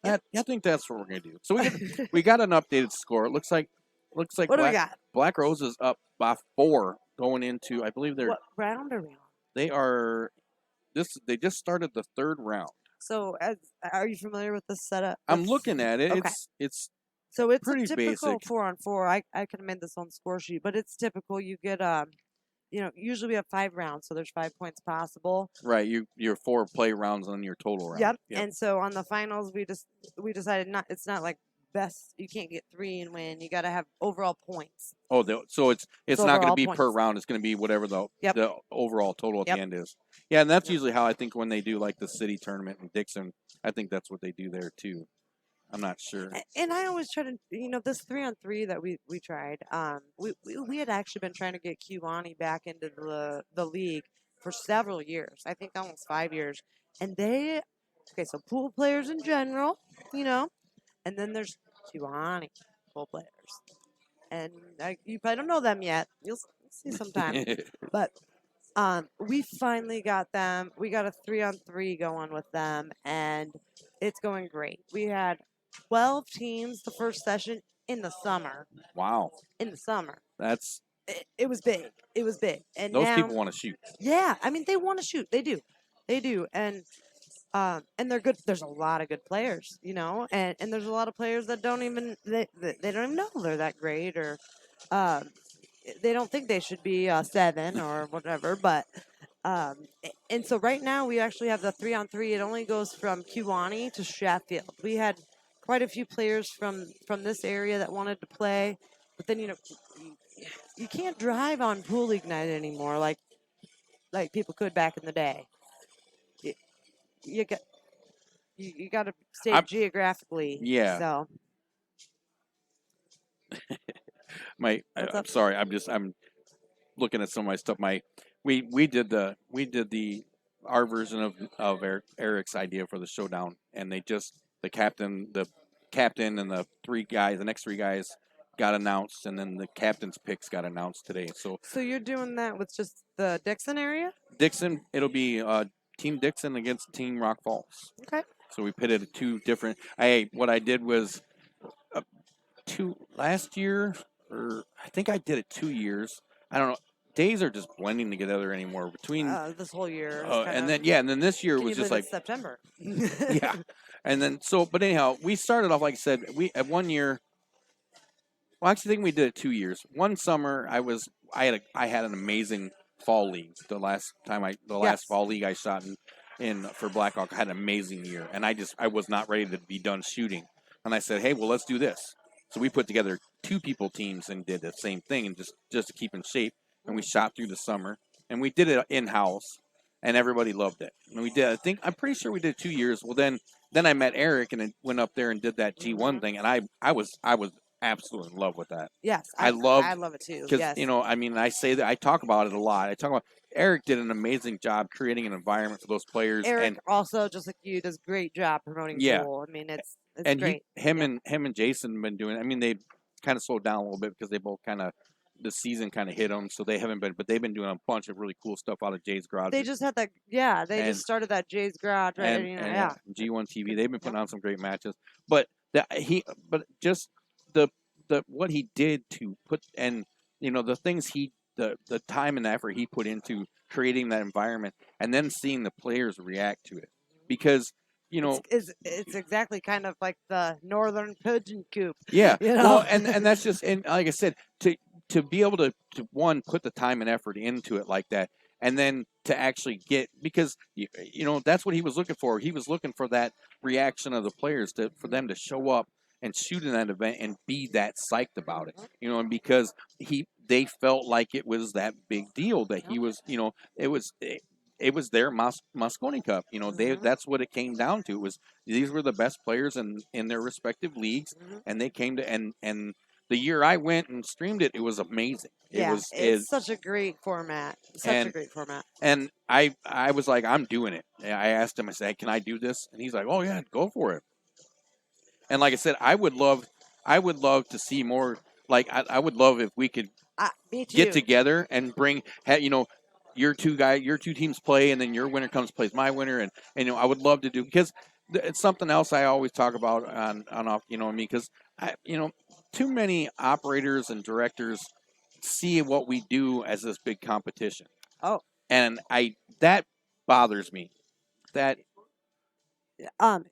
I think that's what we're going to do. So we got an updated score. It looks like what do we got? Black Rose is up by 4 going into, I believe they're. What round are we on? They are. They just started the 3rd round. So are you familiar with the setup? I'm looking at it. Okay. It's so it's pretty a typical basic 4-on-4. I could have made this on the score sheet, but it's typical. You get usually we have 5 rounds, so there's 5 points possible. Right, your 4 play rounds on your total round. Yep. And so on the finals, we decided it's not like best. You can't get 3 and win. You got to have overall points. Oh, so it's not going to be points. per round. It's going to be whatever the overall total at the end is. Yeah, and that's usually how I think when they do like the city tournament in Dixon. I think that's what they do there too. I'm not sure. And I always try to, this 3-on-3 that we tried. We had actually been trying to get Kiwani back into the league for several years. I think almost 5 years. And so pool players in general, and then there's Kiwani pool players. And you probably don't know them yet. You'll see sometime. But we finally got them. We got a 3-on-3 going with them, and it's going great. We had 12 teams the first session in the summer. Wow. In the summer. It was big. It was big. And those people want to shoot. Yeah. I mean, they want to shoot. They do. And And they're good. There's a lot of good players, and there's a lot of players that don't even they don't even know they're that great, or um, they don't think they should be 7 or whatever. But and so right now we actually have the 3-on-3. It only goes from Kewanee to Sheffield. We had quite a few players from this area that wanted to play, but then you can't drive on pool league night anymore like people could back in the day. You, you got you got to stay I'm geographically. yeah. So what's I'm up? sorry. I'm looking at some of my stuff. We did our version of Eric's idea for the showdown, and they just the captain and the next three guys got announced, and then the captain's picks got announced today. So So you're doing that with just the Dixon area? Dixon, it'll be Team Dixon against Team Rock Falls. Okay. So we pitted two different. What I did was two last year, or I think I did it 2 years. I don't know. Days are just blending together anymore between, This whole year is kind of. and then this year Can was you just believe like, it's September? yeah, and then so, but anyhow, we started off like I said, we at 1 year. Well, actually, I think we did it 2 years. One summer, I had an amazing fall league. The last Yes. fall league I shot in for Blackhawk, I had an amazing year, and I was not ready to be done shooting, and I said, hey, well, let's do this. So we put together 2-people teams and did the same thing, and just to keep in shape, and we shot through the summer, and we did it in house, and everybody loved it. And we did. I'm pretty sure we did 2 years. Well, then I met Eric and went up there and did that G1 thing, and I was absolutely in love with that. Yes, I loved I love it too. because Yes. I mean, I say that I talk about it a lot. I talk about Eric did an amazing job creating an environment for those players. Eric and also, just like you, does a great job promoting Yeah. pool. I mean, it's and great. him and Jason have been doing. I mean, they kind of slowed down a little bit because they both kind of the season kind of hit them, so they haven't been. But they've been doing a bunch of really cool stuff out of Jay's Garage. They just had that. Yeah, they And- just started that Jay's Garage, right? and Yeah. G1 TV. They've been putting on some great matches. But but just the what he did to put and the things the time and effort he put into creating that environment, and then seeing the players react to it, because It's exactly kind of like the Northern Pigeon Coop. yeah, You know? well, and that's just, and like I said, to be able to one, put the time and effort into it like that, and then to actually get, because that's what he was looking for. He was looking for that reaction of the players, for them to show up and shoot in that event and be that psyched about it, and because they felt like it was that big deal that he was, it was their Moscone Cup. That's what it came down to. It was, these were the best players in their respective leagues, and they came to, and the year I went and streamed it, it was amazing. It's such a great format. Such a great format. And I was like, I'm doing it. I asked him, I said, hey, can I do this? And he's like, oh yeah, go for it. And like I said, I would love to see more. Like I would love if we could Me too. get together and bring, your two teams play, and then your winner comes plays my winner, and I would love to do, because it's something else I always talk about on off, because too many operators and directors see what we do as this big competition. Oh. And that bothers me. That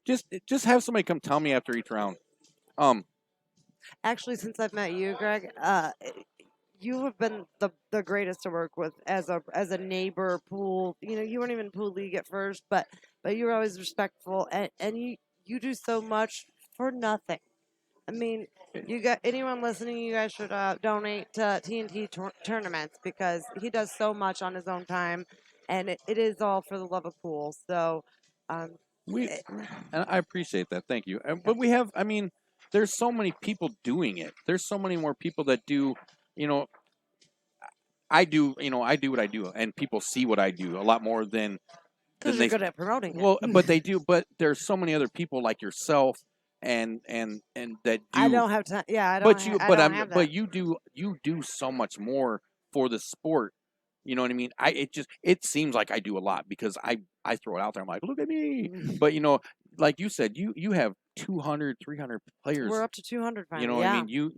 just have somebody come tell me after each round. Actually, since I've met you, Greg, you have been the greatest to work with as a neighbor pool. You weren't even pool league at first, but you were always respectful, and you do so much for nothing. I mean, you got anyone listening, you guys should donate to TNT tournaments, because he does so much on his own time, and it is all for the love of pool. So, and I appreciate that. Thank you. But we have, I mean, there's so many people doing it. There's so many more people that do, I do what I do, and people see what I do a lot more than because you're good at promoting it. Well, but they do. But there's so many other people like yourself, and that do. I don't have time. Yeah, I don't. But you do so much more for the sport. You know what I mean? It seems like I do a lot, because I throw it out there. I'm like, look at me. But like you said, you have 200, 300 players. We're up to 200 You finally. know, Yeah. I mean,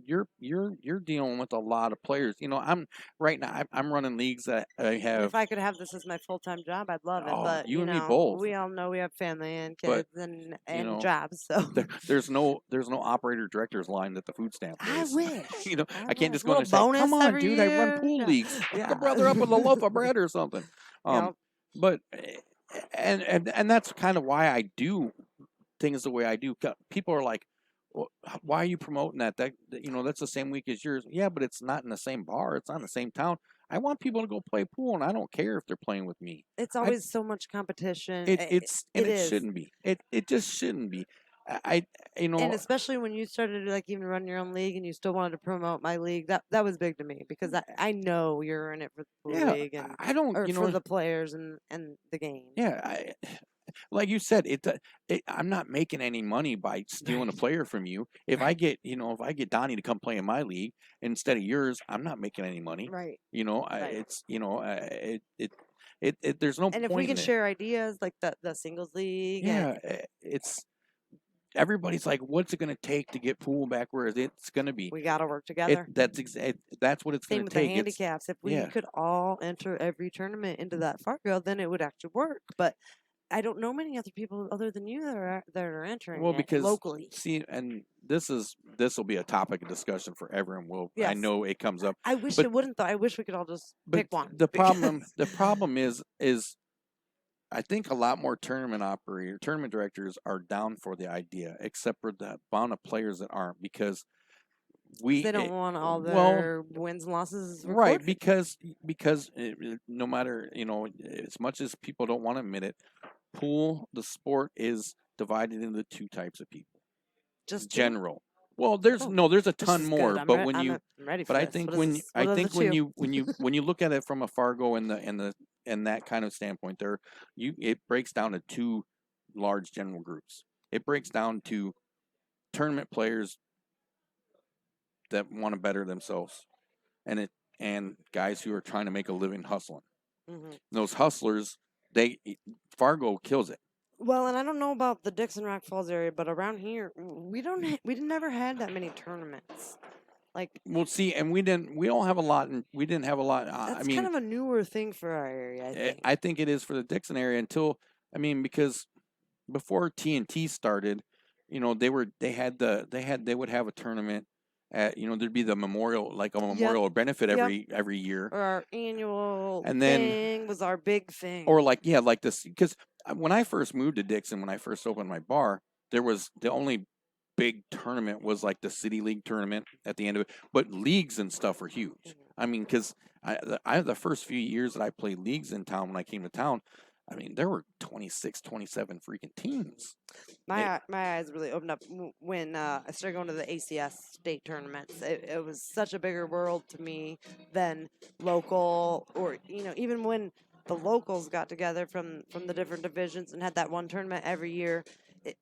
you're dealing with a lot of players. You know, I'm right now. I'm running leagues that I And have. if I could have this as my full-time job, I'd love it. Oh, But you you and me know, both. we all know we have family and But kids and you know, jobs. So there's no operator directors line at the food stamp I place. wish. You know, I can't wish. just go in Little and say, "Come bonus on, every dude, I run year. pool Yeah. leagues. Hook Yeah. a brother up with a loaf of bread or something." Yep. But and that's kind of why I do things the way I do. People are like, well, why are you promoting that? You know, that's the same week as yours. Yeah, but it's not in the same bar. It's not in the same town. I want people to go play pool, and I don't care if they're playing with me. It's always so much competition. It is. shouldn't be. It just shouldn't be. You know, And especially when you started to like even run your own league and you still wanted to promote my league, that was big to me because I know you're in it for the pool yeah, league and I don't, or you for know, the players and the game. yeah, like you said, I'm not making any money by stealing a player from you. If I get, you know, if I get Donnie to come play in my league instead of yours, I'm not making any money. Right. You know, Right. it's, you know, there's no And if point we can in it. share ideas like the singles league, Yeah, it's everybody's like, what's it going to take to get pool back where it's going to be? we got to work together. That's what it's Same going with to the take. handicaps. If we yeah. could all enter every tournament into that Fargo, then it would actually work. But I don't know many other people other than you that are entering Well, it because locally. see, and this will be a topic of discussion for everyone. I Yes. know it comes up. I wish but- it wouldn't though. I wish we could all just pick one. The because- problem is I think a lot more tournament directors are down for the idea, except for the amount of players that aren't, because they don't want all well, their wins and losses right, recorded. because no matter, you know, as much as people don't want to admit it, the sport is divided into two types of people. Just General. Well, there's Oh, there's a this ton is more, good. but I'm when re- you I'm ready for but I this. think What is when this? I What are think the when two? you look at it from a Fargo and that kind of standpoint, it breaks down to two large general groups. It breaks down to tournament players that want to better themselves, and guys who are trying to make a living hustling. Mhm. Those hustlers, Fargo kills it. Well, and I don't know about the Dixon Rock Falls area, but around here, we never had that many tournaments. Like, Well, see, and we don't have a lot, and we didn't have a lot. that's I mean, kind of a newer thing for our area, I think. it is for the Dixon area because before TNT started, you know, they would have a tournament at, you know, there'd be the memorial, like a memorial or benefit every year. Or our annual And then- thing was our big thing. Or like this, because when I first moved to Dixon, when I first opened my bar, there was the only big tournament was like the city league tournament at the end of it, but leagues and stuff were huge. Mhm. I mean, because I the first few years that I played leagues in town, when I came to town, I mean, there were 26, 27 freaking teams. My eyes really opened up when I started going to the ACS state tournaments. It was such a bigger world to me than local, or you know, even when the locals got together from the different divisions and had that one tournament every year.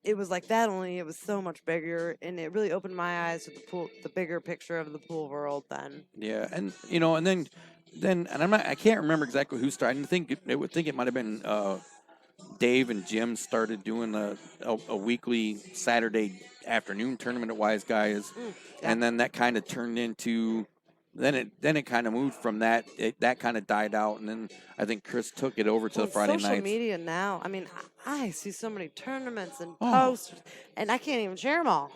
It was like that, only it was so much bigger, and it really opened my eyes to the bigger picture of the pool world then. Yeah, and you know, and then and I can't remember exactly who started. I think it might have been Dave and Jim started doing a weekly Saturday afternoon tournament at Wise Guys, and then that kind of turned into. Then it kind of moved from that. That kind of died out, and then I think Chris took it over to the Friday nights. Social media now, I mean, I see so many tournaments and posts, and I can't even share them all.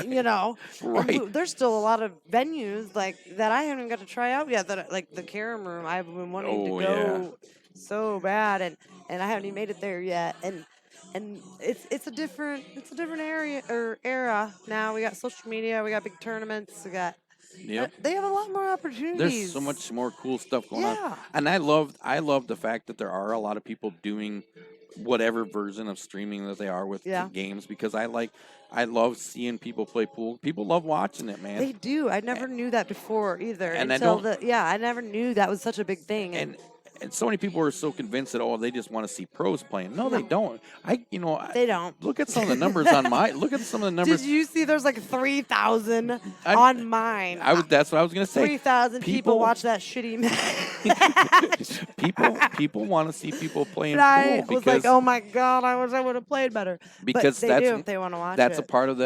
You know, right? There's still a lot of venues like that I haven't got to try out yet. That like the Carom Room, I've been wanting to go so bad, and I haven't even made it there yet. And it's a different area or era now. We got social media, we got big tournaments, we got. Yep. They have a lot more opportunities. There's so much more cool stuff going on. And I love the fact that there are a lot of people doing whatever version of streaming that they are with games, because I love seeing people play pool. People love watching it, man. They do. I never knew that before either. And I never knew that was such a big thing. and so many people are so convinced that they just want to see pros playing. No, they don't. They don't. Look at some of the numbers on my. Look at some of the numbers. Did you see? There's like 3,000 on mine. That's what I was gonna say. 3,000 people watch that shitty match. people want to see people playing And I pool was because like, oh my god, I wish I would have played better. because but they do if they want to watch that's it. a part of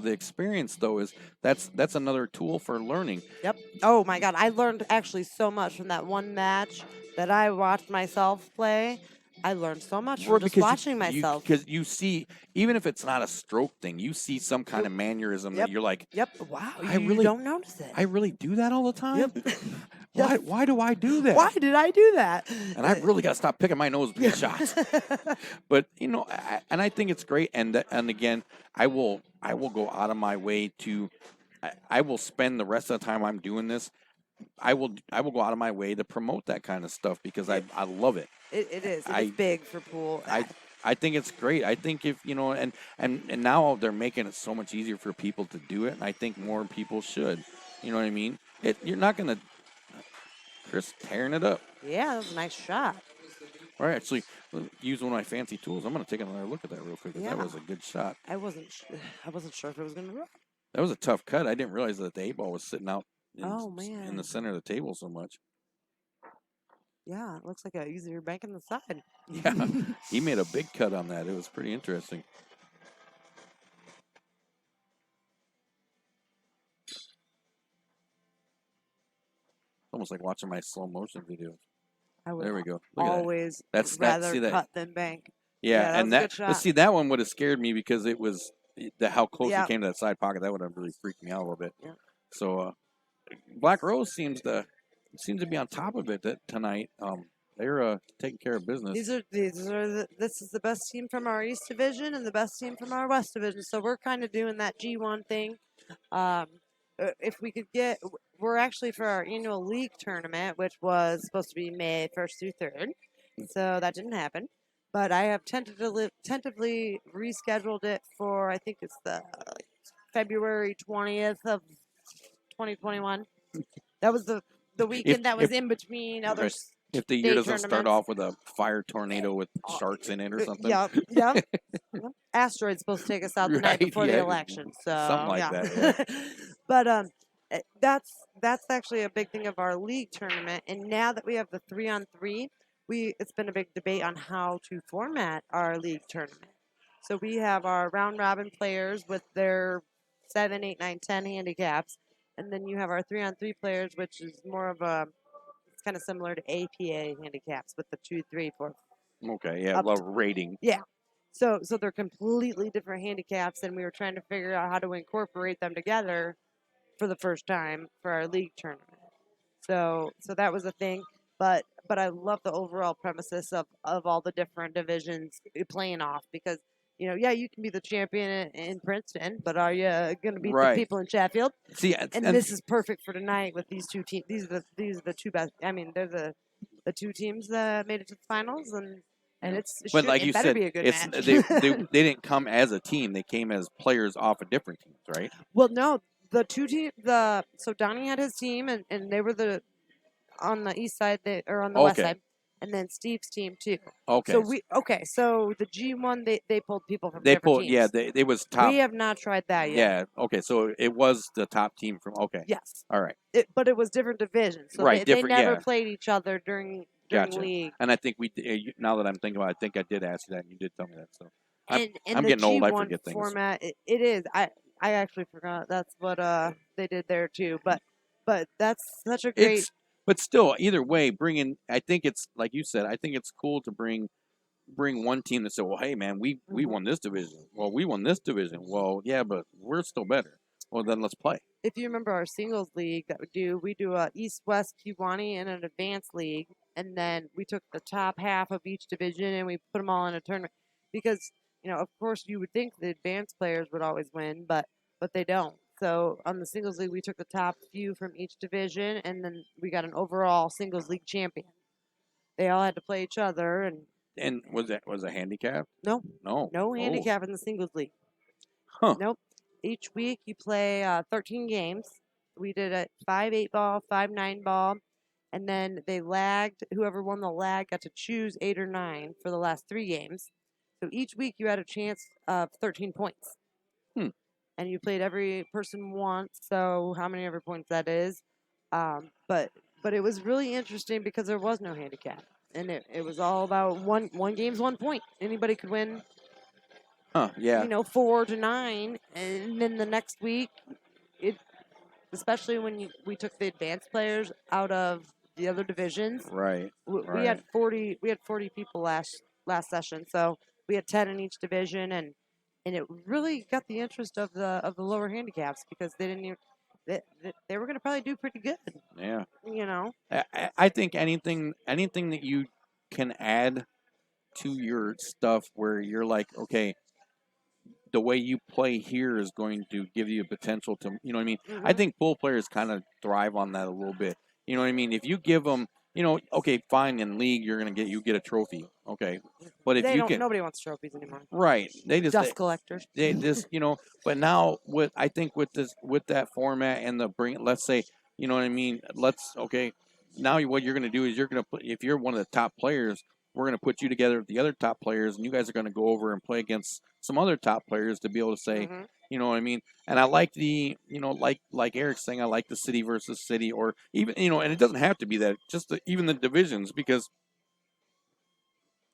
the experience though. Is that's another tool for learning. Yep. Oh my god, I learned actually so much from that one match that I watched myself play. I learned so much from just watching myself. Because you see, even if it's not a stroke thing, you see some kind of mannerism that you're like, yep, wow, I really don't notice it. I really do that all the time? Yep. Why do I do that? Why did I do that? And I really got to stop picking my nose with shots. But, I think it's great. And again, I will go out of my way to, I will spend the rest of the time I'm doing this, I will go out of my way to promote that kind of stuff because I love it. It is. It's big for pool. I think it's great. I think if and now they're making it so much easier for people to do it, and I think more people should. You know what I mean? You're not gonna Chris tearing it up. Yeah, that was a nice shot. All right, actually, use one of my fancy tools. I'm gonna take another look at that real quick. That was a good shot. I wasn't sure if it was gonna run. That was a tough cut. I didn't realize that the 8-ball was sitting out in the center of the table so much. Yeah, it looks like a easier bank on the side. Yeah, he made a big cut on that. It was pretty interesting. Almost like watching my slow motion videos. There we go. Look always at that. rather cut than bank. Yeah, and that. But see, that one would have scared me because it was how close it came to that side pocket. That would have really freaked me out a little bit. Yeah. So, Black Rose seems to be on top of it tonight. They're taking care of business. This is the best team from our East Division and the best team from our West Division. So we're kind of doing that G1 thing. If we could we're actually for our annual league tournament, which was supposed to be May 1st through 3rd. So that didn't happen. But I have tentatively rescheduled it for, I think it's the February 20th of 2021. That was the weekend that was in between other if the year doesn't start off with a fire tornado with sharks in it or something. Yep. Asteroid's supposed to take us out the night before the election. So something like that. Yeah. But that's actually a big thing of our league tournament. And now that we have the 3-on-3, it's been a big debate on how to format our league tournament. So we have our round robin players with their 7, 8, 9, 10 handicaps, and then you have our 3-on-3 players, which is more of it's kind of similar to APA handicaps with the 2, 3, 4. Okay, yeah, love rating. Yeah. So they're completely different handicaps, and we were trying to figure out how to incorporate them together for the first time for our league tournament. So that was a thing. But I love the overall premises of all the different divisions playing off because, you can be the champion in Princeton, but are you going to beat the people in Sheffield? See, and this is perfect for tonight with these two teams. These are the two best. I mean, they're the two teams that made it to the finals, and it better be a good match. they didn't come as a team; they came as players off of different teams, right? Well, no, the two teams. So Donnie had his team, and they were on the east side, or on the west side, and then Steve's team too. Okay. So the G1 they pulled people from different teams. Yeah, they was top. We have not tried that yet. Yeah. Okay. So it was the top team from. Okay. Yes. All right. But it was different divisions. So they never played each other during league. And I think now that I'm thinking about it, I think I did ask you that, and you did tell me that. So I'm getting old. I forget things. Format, it is. I actually forgot. That's what they did there too. But that's such a great. But still, either way, I think it's like you said. I think it's cool to bring one team that said, "Well, hey, man, we won this division. Well, we won this division. Well, yeah, but we're still better. Well, then let's play." If you remember our singles league that we do a East-West Kiwani and an advanced league, and then we took the top half of each division and we put them all in a tournament because of course, you would think the advanced players would always win, but they don't. So on the singles league, we took the top few from each division, and then we got an overall singles league champion. They all had to play each other, and was a handicap? No handicap in the singles league. Huh? Nope. Each week you play 13 games. We did a 5 8-ball, 5 9-ball, and then they lagged. Whoever won the lag got to choose 8 or 9 for the last 3 games. So each week you had a chance of 13 points. Hmm. And you played every person once, so how many ever points that is. But it was really interesting because there was no handicap. And it was all about one game's 1 point. Anybody could win, Yeah. 4 to 9. And then the next week, it especially when we took the advanced players out of the other divisions. Right. We had 40 people last session, so we had 10 in each division, and it really got the interest of the lower handicaps because they didn't even, they were going to probably do pretty good. Yeah. I think anything that you can add to your stuff where you're like, okay, the way you play here is going to give you a potential to, you know what I mean? Mm-hmm. I think pool players kind of thrive on that a little bit. You know what I mean? If you give them, okay, fine, in league you get a trophy, okay, but if nobody wants trophies anymore. Right, Dust collectors. They just, but now I think with that format and let's say, you know what I mean? Now what you're going to do is you're going to put, if you're one of the top players, we're going to put you together with the other top players, and you guys are going to go over and play against some other top players to be able to say, Mm-hmm. you know what I mean? And I like the, like Eric's saying, I like the city versus city, or even, and it doesn't have to be that, just even the divisions, because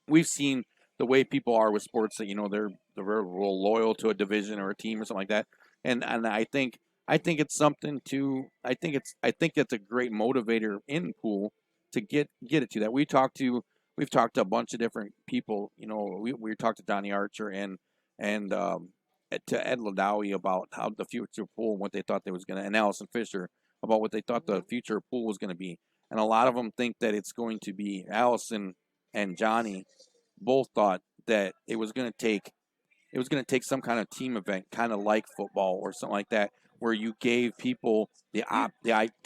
we've seen the way people are with sports that they're very loyal to a division or a team or something like that, and I think it's something to I think it's a great motivator in pool to get it to that. We've talked to a bunch of different people. We talked to Donnie Archer and to Ed Ladawi about how the future pool and what they thought they was gonna, and Allison Fisher about what they thought the future pool was gonna be, and a lot of them think that it's going to be Allison and Johnny both thought that it was going to take some kind of team event, kind of like football or something like that, where you gave people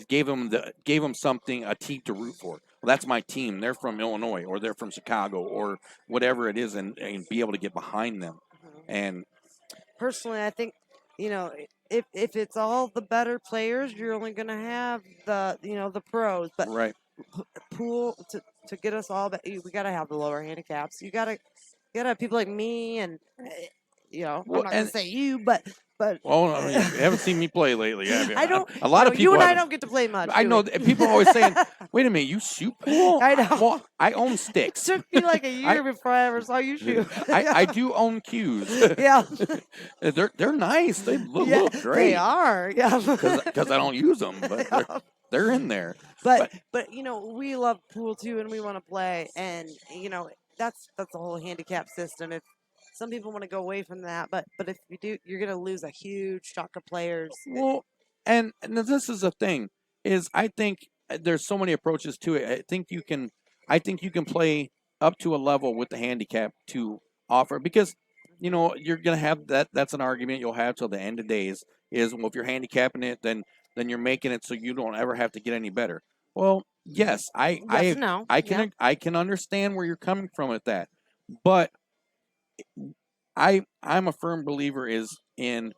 gave them something, a team to root for. Well, that's my team. They're from Illinois or they're from Chicago or whatever it is, and be able to get behind them. And personally, I think if it's all the better players, you're only going to have the pros, but right. Pool to get us all, but we got to have the lower handicaps. You got to have people like me, and I'm not going to say you, but well, you haven't seen me play lately, have you? I don't. A lot of people. You and I don't get to play much. I know people are always saying, "Wait a minute, you shoot pool?" I know. Well, I own sticks. It took me like a year before I ever saw you shoot. I do own cues. Yeah. They're nice. They look great. They are. Yeah. Because I don't use them, but they're in there. But we love pool too, and we want to play, and that's the whole handicap system. If some people want to go away from that, but if you do, you're going to lose a huge chunk of players. Well, and this is the thing is I think there's so many approaches to it. I think you can play up to a level with the handicap to offer, because you're going to have that's an argument you'll have till the end of days is, well, if you're handicapping it, then you're making it so you don't ever have to get any better. Well, yes, I can understand where you're coming from with that, but I'm a firm believer is in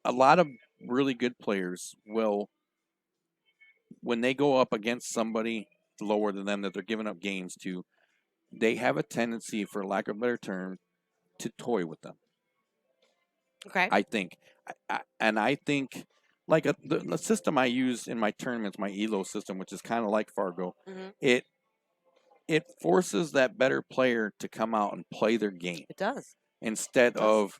a lot of really good players will, when they go up against somebody lower than them that they're giving up games to, they have a tendency, for lack of a better term, to toy with them. Okay. I think, I think, like the system I use in my tournaments, my ELO system, which is kind of like Fargo, it forces that better player to come out and play their game. It does. Instead of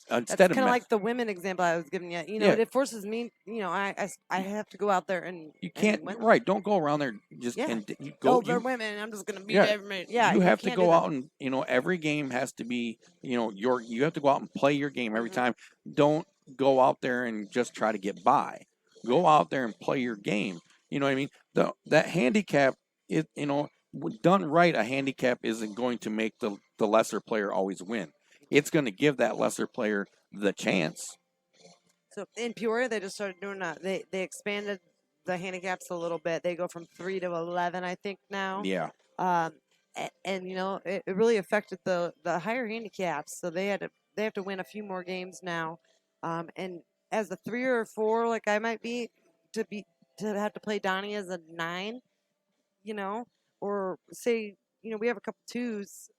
that's kind of like the women example I was giving you. It forces me. I have to go out there and you can't and don't go around there just and you go. Oh, they're women. I'm just gonna beat everybody. Yeah, you have to go out and every game has to be you have to go out and play your game every time. Don't go out there and just try to get by. Go out there and play your game. You know what I mean? That handicap is done right. A handicap isn't going to make the lesser player always win. It's going to give that lesser player the chance. So in Peoria, they just started doing that. They expanded the handicaps a little bit. They go from 3 to 11, I think now. Yeah. And it really affected the higher handicaps. So they have to win a few more games now. And as a 3 or 4, like I might be, to to have to play Donnie as a 9, or say, we have a couple 2s.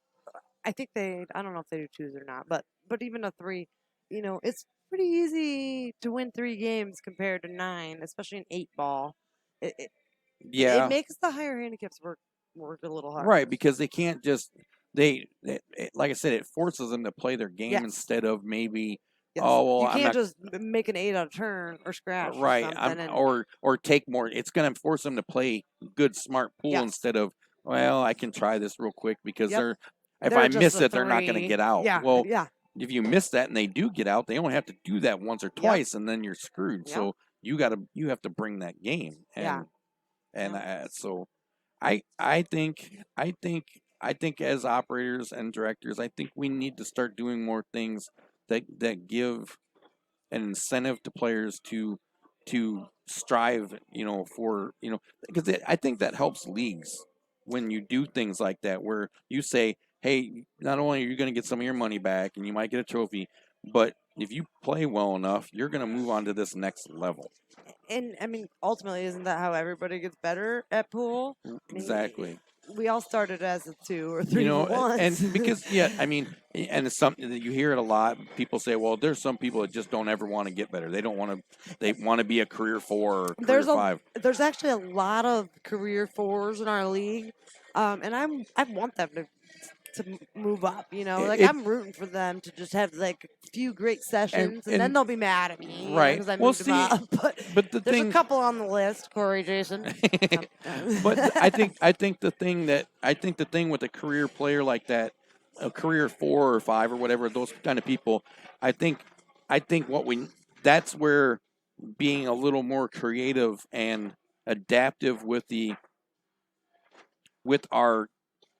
I don't know if they do 2s or not, but even a 3, it's pretty easy to win 3 games compared to 9, especially an 8 ball. It Yeah, makes the higher handicaps work a little harder. right, because they can't just like I said, it forces them to play their game Yes. instead of maybe Yes. oh well You I'm can't not just make an 8 on a turn or scratch or right something. or take more. It's going to force them to play good smart pool Yes. instead of well I can try this real quick because Yep. if They're I just miss a it they're not going to 3. get out. Yeah. Well, Yeah. if you miss that and they do get out, they only have to do that once or twice and then you're screwed. Yep. So you have to bring that game and so I think as operators and directors, I think we need to start doing more things that give an incentive to players to strive, for because I think that helps leagues when you do things like that where you say, hey, not only are you going to get some of your money back and you might get a trophy, but if you play well enough, you're going to move on to this next level. And I mean, ultimately, isn't that how everybody gets better at pool? Exactly. We all started as a 2 or 3 once. And because I mean, and it's something that you hear it a lot. People say, well, there's some people that just don't ever want to get better. They don't want to. They want to be a career 4 or career 5. There's actually a lot of career 4s in our league, and I want them to move up. I'm rooting for them to just have like a few great sessions, and then they'll be mad at me, right? Because I moved them up. But the there's thing, a couple on the list, Corey, Jason. but I think the thing with a career player like that, a career 4 or 5 or whatever, those kind of people, I think that's where being a little more creative and adaptive with our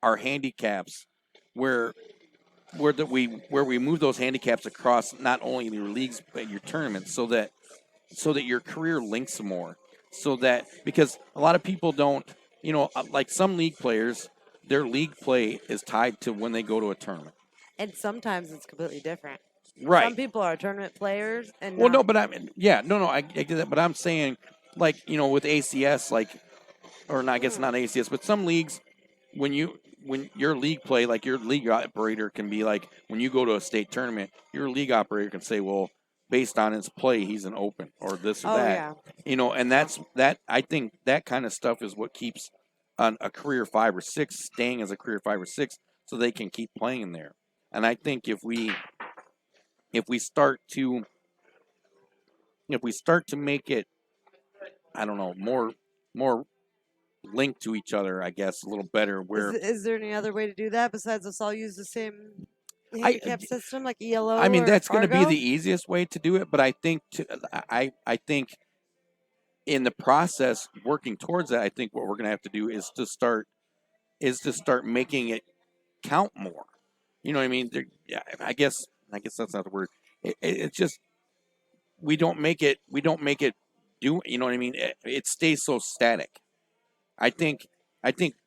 handicaps, where we move those handicaps across not only your leagues but your tournaments, so that your career links more. So that because a lot of people don't, like some league players, their league play is tied to when they go to a tournament. And sometimes it's completely different. Right. Some people are tournament players, and well, no, but I mean, yeah, no, I get that, but I'm saying, like, with ACS, like, or not, I guess not ACS, but some leagues, when your league play, like your league operator can be like, when you go to a state tournament, your league operator can say, well, based on his play, he's an open or this or that. Yeah. And that I think that kind of stuff is what keeps a career 5 or 6 staying as a career 5 or 6, so they can keep playing there. And I think if we start to make it, I don't know, more linked to each other, I guess, a little better. Where is there any other way to do that besides us all use the same handicap system like ELO? I mean, that's going to be the the easiest way to do it, but I think I think in the process working towards that, I think what we're going to have to do is to start making it count more. You know what I mean? I guess that's not the word. It's just we don't make it do. You know what I mean? It stays so static. I think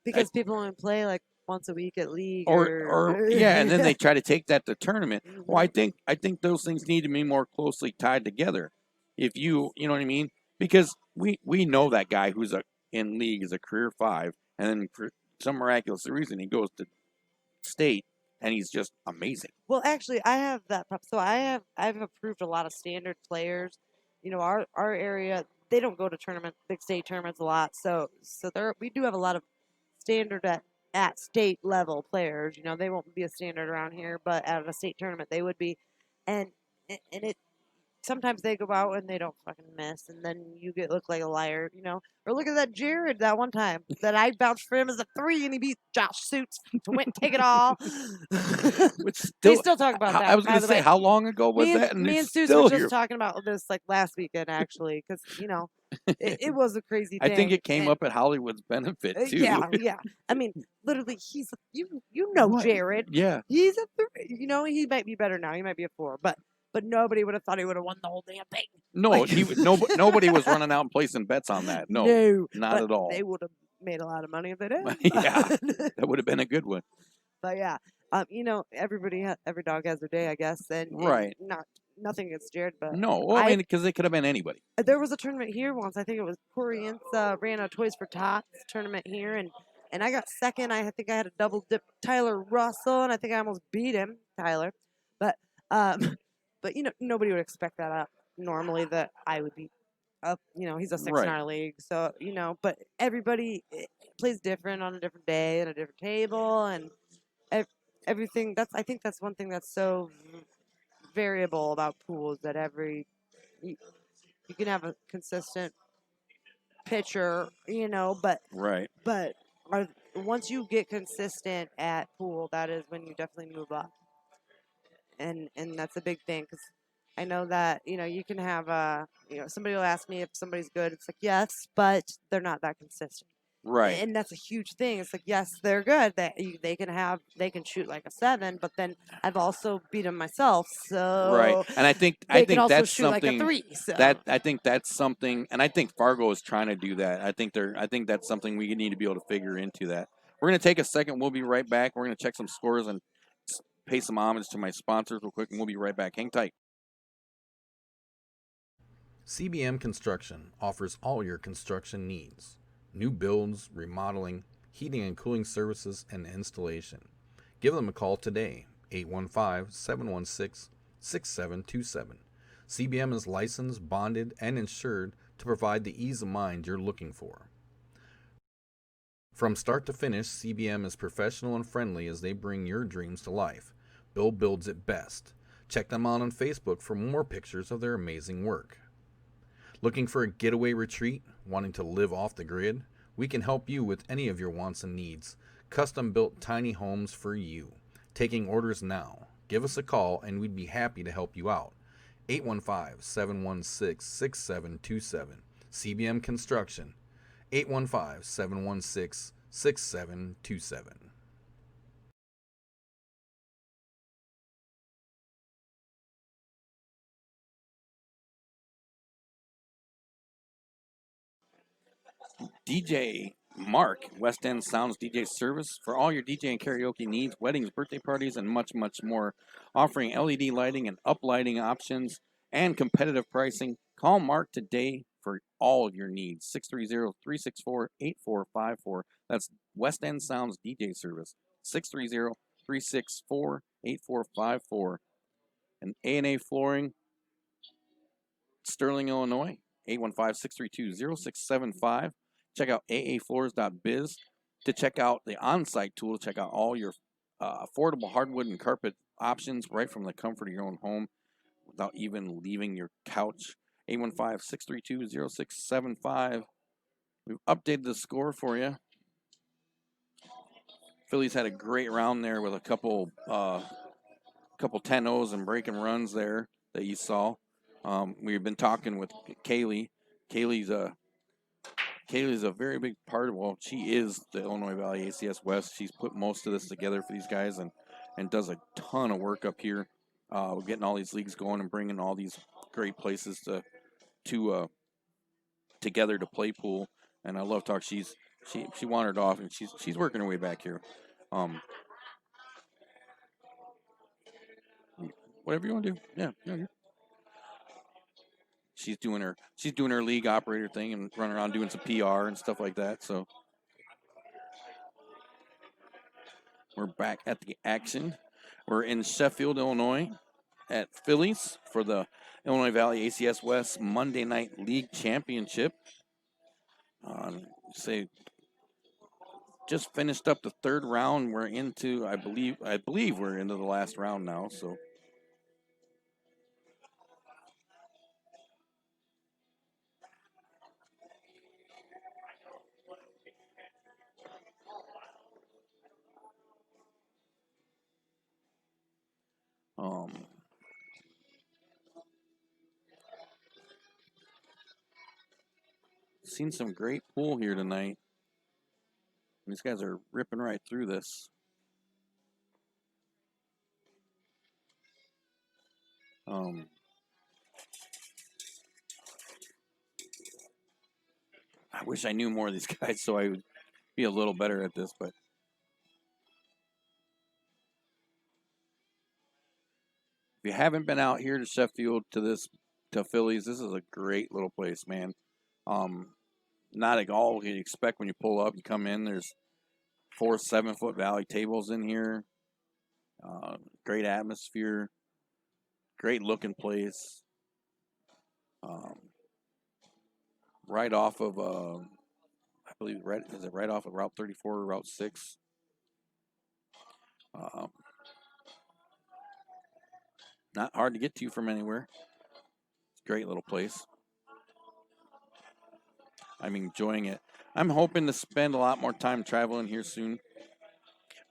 because people only play like once a week at league, or yeah, and then they try to take that to tournament. Well, I think those things need to be more closely tied together. If you know what I mean, because we know that guy who's in league is a career 5, and then for some miraculous reason he goes to state and he's just amazing. Well, actually, I have that. So I've approved a lot of standard players. Our area, they don't go to big state tournaments a lot. So we do have a lot of standard at state level players. They won't be a standard around here, but at a state tournament they would be. And it sometimes they go out and they don't fucking miss, and then you look like a liar, Or look at that Jared that one time that I vouched for him as a 3, and he beat Josh Suits to take it all. They still talk about that. I was going to say, how long ago was that? And me and Suits were just talking about this like last weekend, actually, because it was a crazy thing. I think it came up at Hollywood's benefit too. Yeah. I mean, literally, he's Jared. Yeah, he's a 3. He might be better now. He might be a 4, but nobody would have thought he would have won the whole damn thing. No, nobody was running out and placing bets on that. No, not at all. They would have made a lot of money if they did. Yeah, that would have been a good one. But yeah, every dog has their day, I guess. And right. not nothing against Jared, but No, well, I mean, because it could have been anybody. there was a tournament here once. I think it was Corianza ran a Toys for Tots tournament here, and I got second. I think I had a double dip Tyler Russell, and I think I almost beat him, Tyler. But but nobody would expect that up normally that I would be up. He's a 6 in our league, so But everybody plays different on a different day and a different table, and everything. I think that's one thing that's so variable about pools that you can have a consistent pitcher, but Right. but once you get consistent at pool, that is when you definitely move up, and that's a big thing because I know that you can have somebody will ask me if somebody's good. It's like yes, but they're not that consistent. Right. And that's a huge thing. It's like, yes, they're good. They can shoot like a 7, but then I've also beat them myself. So right. And I think can also that's shoot something like a 3. So I think that's something, and I think Fargo is trying to do that. I think that's something we need to be able to figure into that. We're gonna take a second. We'll be right back. We're gonna check some scores and pay some homage to my sponsors real quick, and we'll be right back. Hang tight. CBM Construction offers all your construction needs. New builds, remodeling, heating and cooling services, and installation. Give them a call today, 815-716-6727. CBM is licensed, bonded, and insured to provide the ease of mind you're looking for. From start to finish, CBM is professional and friendly as they bring your dreams to life. Bill builds it best. Check them out on Facebook for more pictures of their amazing work. Looking for a getaway retreat? Wanting to live off the grid? We can help you with any of your wants and needs. Custom-built tiny homes for you. Taking orders now. Give us a call and we'd be happy to help you out. 815-716-6727. CBM Construction. 815-716-6727. DJ Mark, West End Sounds DJ service for all your DJ and karaoke needs, weddings, birthday parties, and much, much more. Offering LED lighting and uplighting options and competitive pricing. Call Mark today for all of your needs. 630-364-8454. That's West End Sounds DJ service. 630-364-8454. And A&A Flooring, Sterling, Illinois. 815-632-0675. Check out aafloors.biz to check out the on-site tool to check out all your affordable hardwood and carpet options right from the comfort of your own home without even leaving your couch. 815-632-0675. We've updated the score for you. Philly's had a great round there with a couple 10-0s and breaking runs there that you saw. We've been talking with Kaylee. Kaylee's a very big part of, well, she is the Illinois Valley ACS West. She's put most of this together for these guys and does a ton of work up here, getting all these leagues going and bringing all these great places together to play pool. And I love talk. She wandered off and she's working her way back here. Whatever you want to do. Yeah. She's doing her league operator thing and running around doing some PR and stuff like that. So we're back at the action. We're in Sheffield, Illinois at Philly's for the Illinois Valley ACS West Monday Night League Championship. Just finished up the third round. We're into, I believe we're into the last round now. So seen some great pool here tonight. These guys are ripping right through this. I wish I knew more of these guys so I would be a little better at this, but you haven't been out here to Sheffield to Phillies, this is a great little place, man. Not at all what you expect when you pull up. You come in, there's 4 7-foot valley tables in here. Great atmosphere, great looking place. Right off of, I believe, is it right off of Route 34 or Route 6? Not hard to get to from anywhere. It's a great little place. I'm enjoying it. I'm hoping to spend a lot more time traveling here soon,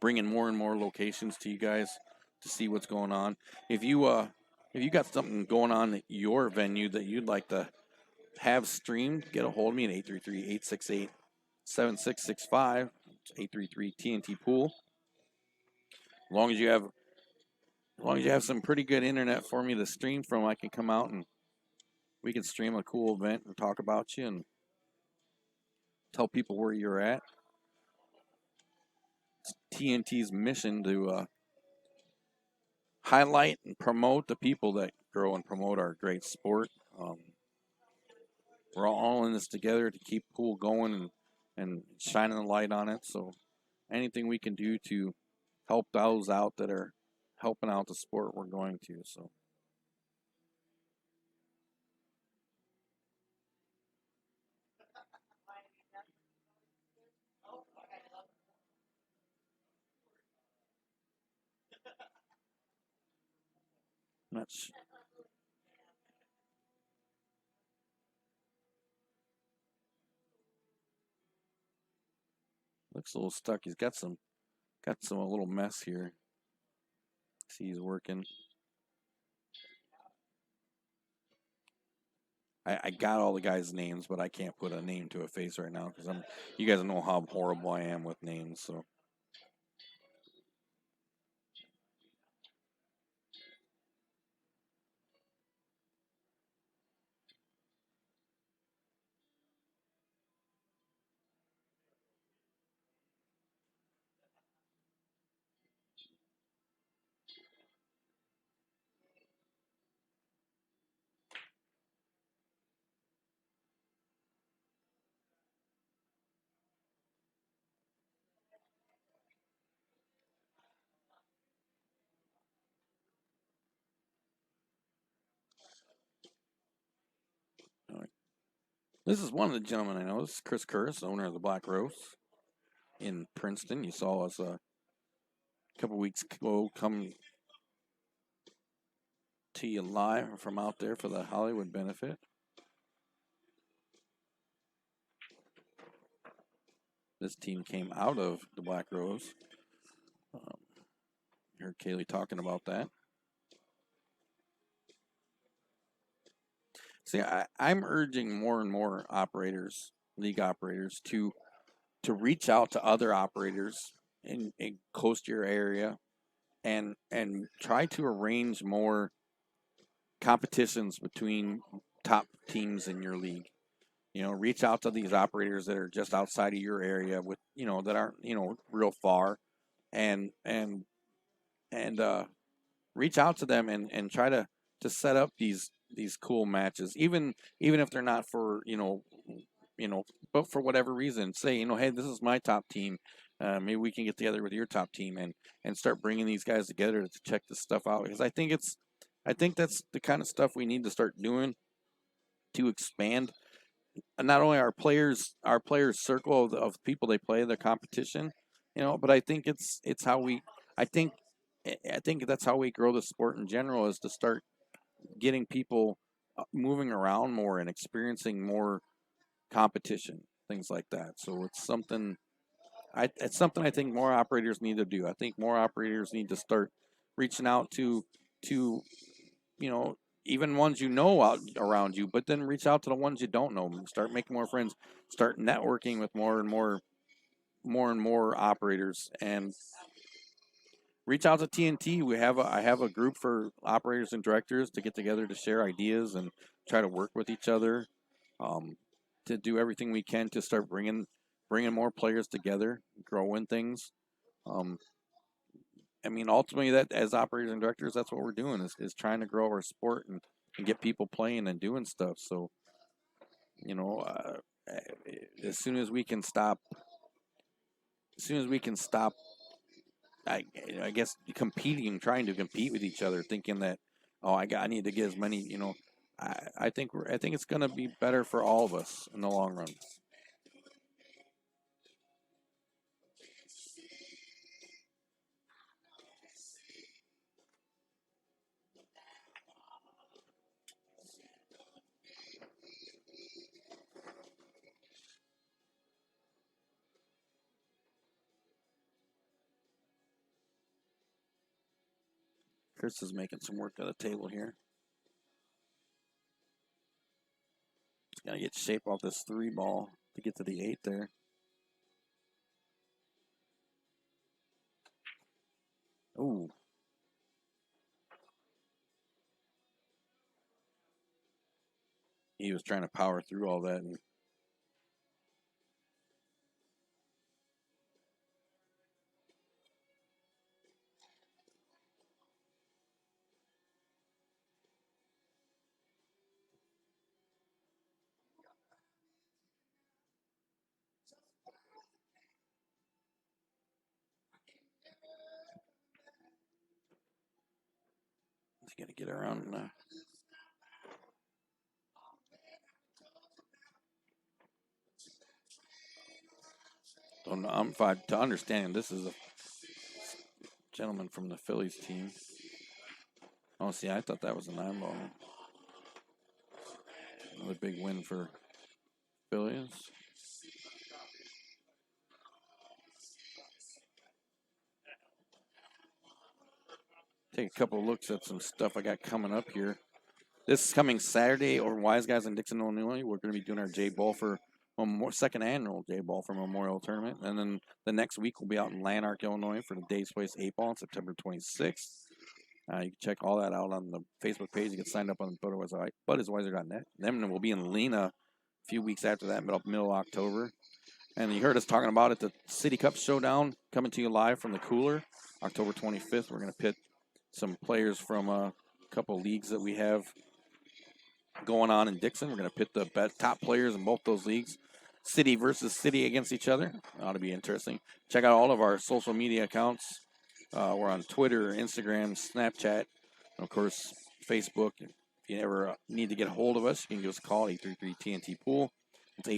bringing more and more locations to you guys to see what's going on. If you got something going on at your venue that you'd like to have streamed, get a hold of me at 833-868-7665. 833 TNT Pool. As long as you have some pretty good internet for me to stream from, I can come out and we can stream a cool event and talk about you and tell people where you're at. It's TNT's mission to highlight and promote the people that grow and promote our great sport. We're all in this together to keep pool going and shining the light on it. So anything we can do to help those out that are helping out the sport, we're going to. So. That's looks a little stuck. He's got some a little mess here. See, he's working. I got all the guys' names, but I can't put a name to a face right now because you guys know how horrible I am with names. So. This is one of the gentlemen I know. This is Chris Curtis, owner of the Black Rose in Princeton. You saw us a couple weeks ago come to you live from out there for the Hollywood benefit. This team came out of the Black Rose. You heard Kaylee talking about that. See, I'm urging more and more operators, league operators, to reach out to other operators in close to your area and try to arrange more competitions between top teams in your league. Reach out to these operators that are just outside of your area with, that aren't, real far and reach out to them and try to set up these cool matches, even if they're not for, but for whatever reason, say, hey, this is my top team. Maybe we can get together with your top team and start bringing these guys together to check this stuff out. Because I think that's the kind of stuff we need to start doing to expand not only our players' circle of people they play, their competition, but I think it's how we, I think that's how we grow the sport in general, is to start getting people moving around more and experiencing more competition, things like that. So it's something I think more operators need to do. I think more operators need to start reaching out to even ones out around you, but then reach out to the ones you don't know. Start making more friends. Start networking with more and more operators, and reach out to TNT. I have a group for operators and directors to get together to share ideas and try to work with each other, to do everything we can to start bringing more players together, growing things. I mean, ultimately, that as operators and directors, that's what we're doing is trying to grow our sport and get people playing and doing stuff. So, you know, as soon as we can stop, I guess competing, trying to compete with each other, thinking that, oh, I need to get as many, you know, I think I think it's going to be better for all of us in the long run. Chris is making some work at the table here. He's got to get shape off this 3 ball to get to the 8 there. Ooh. He was trying to power through all that. And he's going to get around. I'm fine to understanding this is a gentleman from the Phillies team. Oh, see, I thought that was a 9 ball. Another big win for Phillies. Take a couple of looks at some stuff I got coming up here. This coming Saturday over Wise Guys in Dixon, Illinois, we're going to be doing our J Ball for second annual J Ball for Memorial Tournament. And then the next week we'll be out in Lanark, Illinois for the Days Place 8 Ball on September 26th. You can check all that out on the Facebook page. You can sign up on Budweiser.net. Then we'll be in Lena a few weeks after that, middle of October. And you heard us talking about it, the City Cup Showdown coming to you live from the Cooler, October 25th. We're going to pit some players from a couple leagues that we have going on in Dixon. We're going to pit the top players in both those leagues, city versus city against each other. Ought to be interesting. Check out all of our social media accounts. We're on Twitter, Instagram, Snapchat, and of course, Facebook. If you ever need to get a hold of us, you can give us a call, 833-TNT-POOL. It's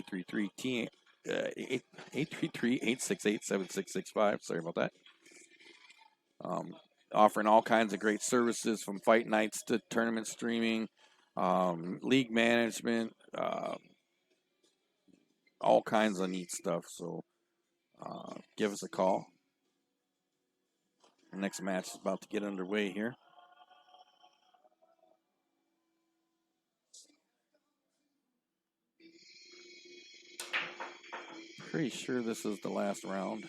833-868-7665. Sorry about that. Offering all kinds of great services from fight nights to tournament streaming, league management, all kinds of neat stuff. So give us a call. The next match is about to get underway here. Pretty sure this is the last round.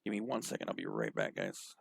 Give me 1 second. I'll be right back, guys.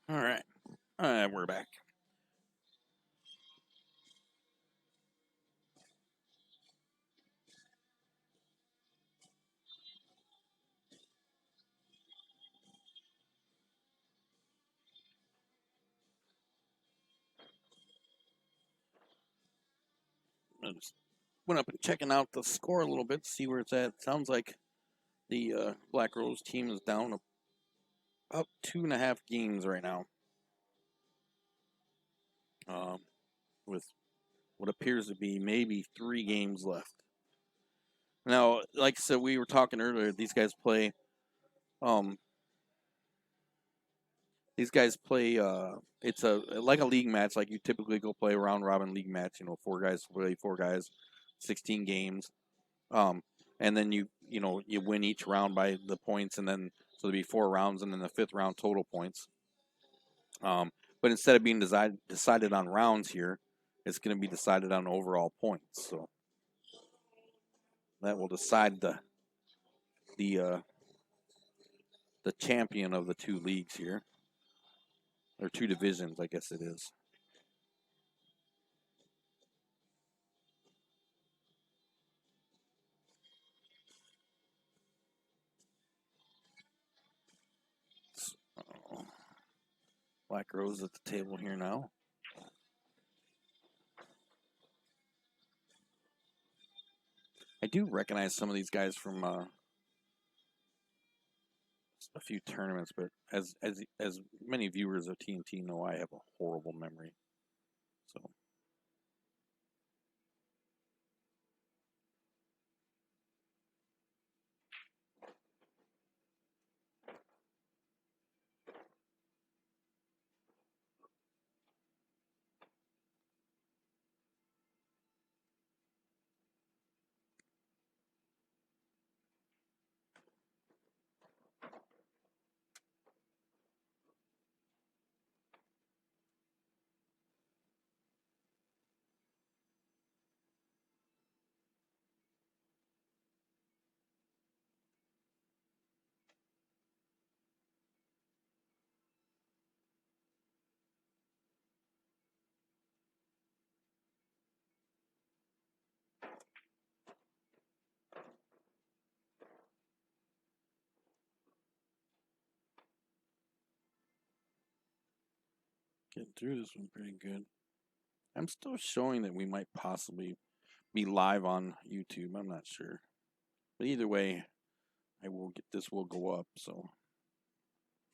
All right. We're back. I just went up and checking out the score a little bit, see where it's at. Sounds like the Black Rose team is down up 2.5 games right now. With what appears to be maybe 3 games left. Now, like I said, we were talking earlier. These guys play. These guys play. It's like a league match, like you typically go play a round robin league match. 4 guys play 4 guys, 16 games. And then you win each round by the points, and then so there'll be 4 rounds, and then the 5th round total points. But instead of being decided on rounds here, it's going to be decided on overall points. So that will decide the champion of the 2 leagues here, or 2 divisions, I guess it is. So, Black Rose at the table here now. I do recognize some of these guys from a few tournaments, but as many viewers of TNT know, I have a horrible memory. So getting through this one pretty good. I'm still showing that we might possibly be live on YouTube. I'm not sure, but either way, this will go up. So,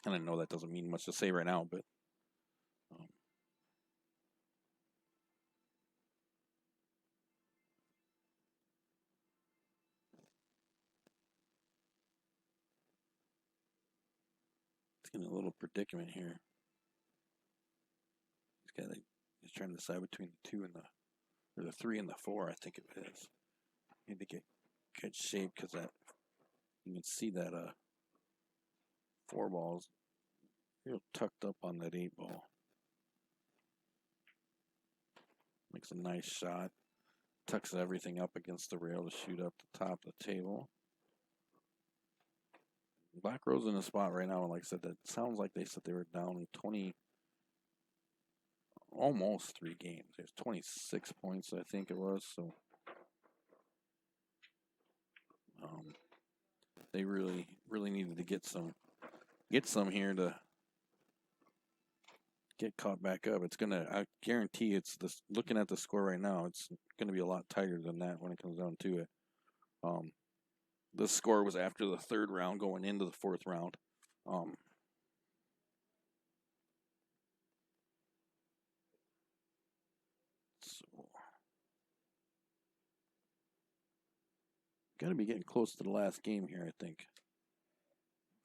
and I know that doesn't mean much to say right now, but it's getting a little predicament here. This guy is trying to decide between the 2 and the 3 and the 4. I think it is. Need to get good shape because that you can see that 4 balls real tucked up on that 8 ball. Makes a nice shot. Tucks everything up against the rail to shoot up the top of the table. Black Rose in the spot right now, and like I said, that sounds like they said they were down 20, almost 3 games. There's 26 points, I think it was. So they really needed to get some here to get caught back up. I guarantee it's this. Looking at the score right now, it's gonna be a lot tighter than that when it comes down to it. This score was after the 3rd round, going into the 4th round. So got to be getting close to the last game here, I think.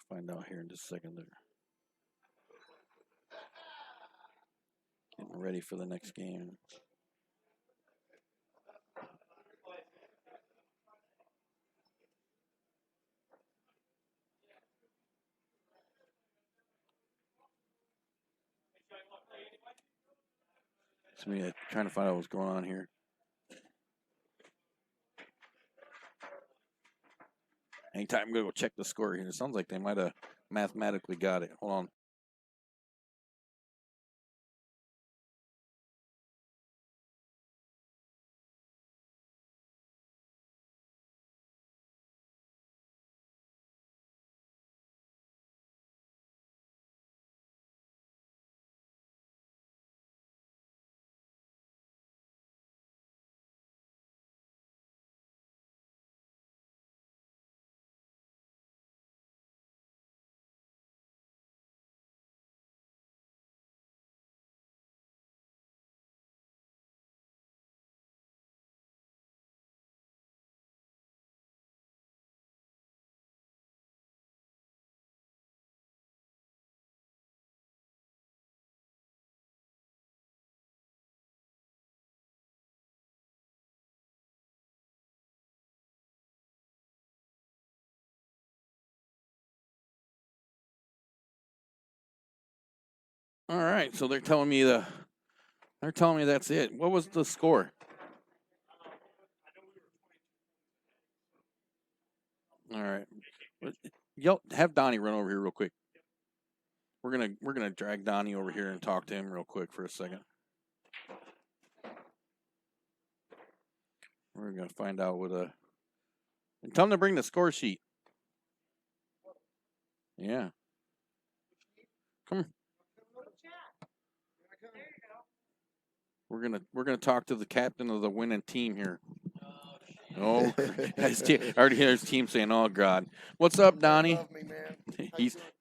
Find out here in just a second there. Getting ready for the next game. It's me trying to find out what's going on here. Anytime I'm going to go check the score here. It sounds like they might have mathematically got it. Hold on. All right, so they're telling me that's it. What was the score? All right. Have Donnie run over here real quick. We're gonna drag Donnie over here and talk to him real quick for a second. We're gonna find out what and tell him to bring the score sheet. Yeah. Come. We're gonna talk to the captain of the winning team here. Oh, I already hear his team saying, "Oh God, what's up, Donnie?" Love me, man.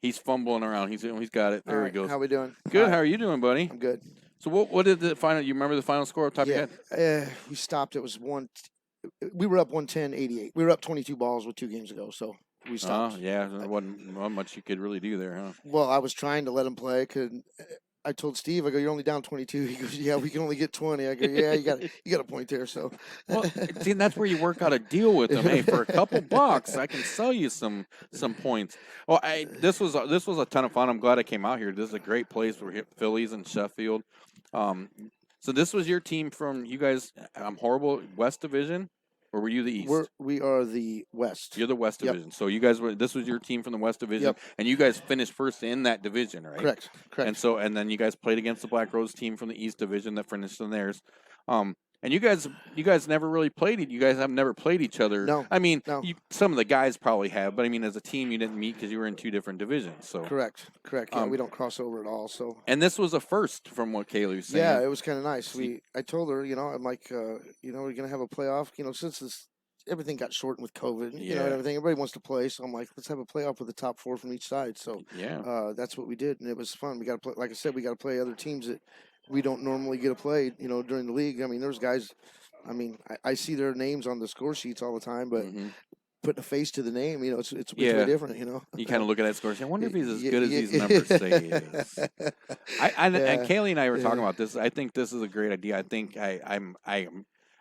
He's fumbling around. He's got it. There he goes. How we doing? Good. How are you doing, buddy? I'm good. So what did the final? You remember the final score off the top of your head? We stopped. It was we were up 110-88. We were up 22 balls with 2 games ago, so we stopped. Oh, yeah. There wasn't much you could really do there, huh? Well, I was trying to let him play. I told Steve, I go, you're only down 22. He goes, yeah, we can only get 20. I go, yeah, you got a point there. So, well, see, that's where you work out a deal with them. Hey, for a couple bucks, I can sell you some points. Well, this was a ton of fun. I'm glad I came out here. This is a great place. We're hit Phillies in Sheffield. So this was your team from you guys. I'm horrible West Division. Or were you the East? We are the West. You're the West Division. So you guys this was your team from the West Division, and you guys finished first in that division, right? Correct. And then you guys played against the Black Rose team from the East Division that finished in theirs. And you guys never really played it. You guys have never played each other. No. I mean, no. Some of the guys probably have, but I mean, as a team, you didn't meet because you were in 2 different divisions. So Correct. Yeah, we don't cross over at all. So. And this was a first, from what Kaylee was saying. Yeah, it was kind of nice. I told her, I'm like, we're gonna have a playoff. Since everything got shortened with COVID, and everything. Everybody wants to play, so I'm like, let's have a playoff with the top 4 from each side. So that's what we did, and it was fun. We got to play, like I said, we got to play other teams that we don't normally get to play. During the league. I mean, there's guys. I mean, I see their names on the score sheets all the time, but putting a face to the name, it's way different. You kind of look at that score. I wonder if he's as good as these numbers say he is. And Kaylee and I were talking about this. I think this is a great idea. I think I'm.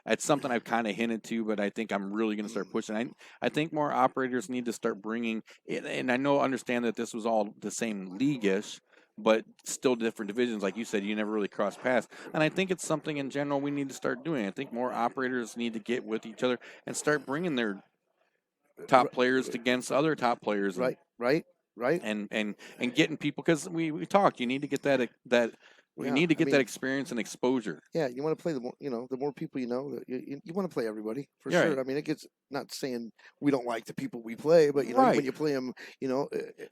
It's something I've kind of hinted to, but I think I'm really going to start pushing. I think more operators need to start bringing it, and I understand that this was all the same league-ish, but still different divisions. Like you said, you never really cross paths. And I think it's something in general we need to start doing. I think more operators need to get with each other and start bringing their top players against other top players. Right. And getting people, because we talked, you need to get that we need to get that experience and exposure. Yeah, you want to play the more people you want to play everybody for sure. I mean, it gets, not saying we don't like the people we play, but when you play them,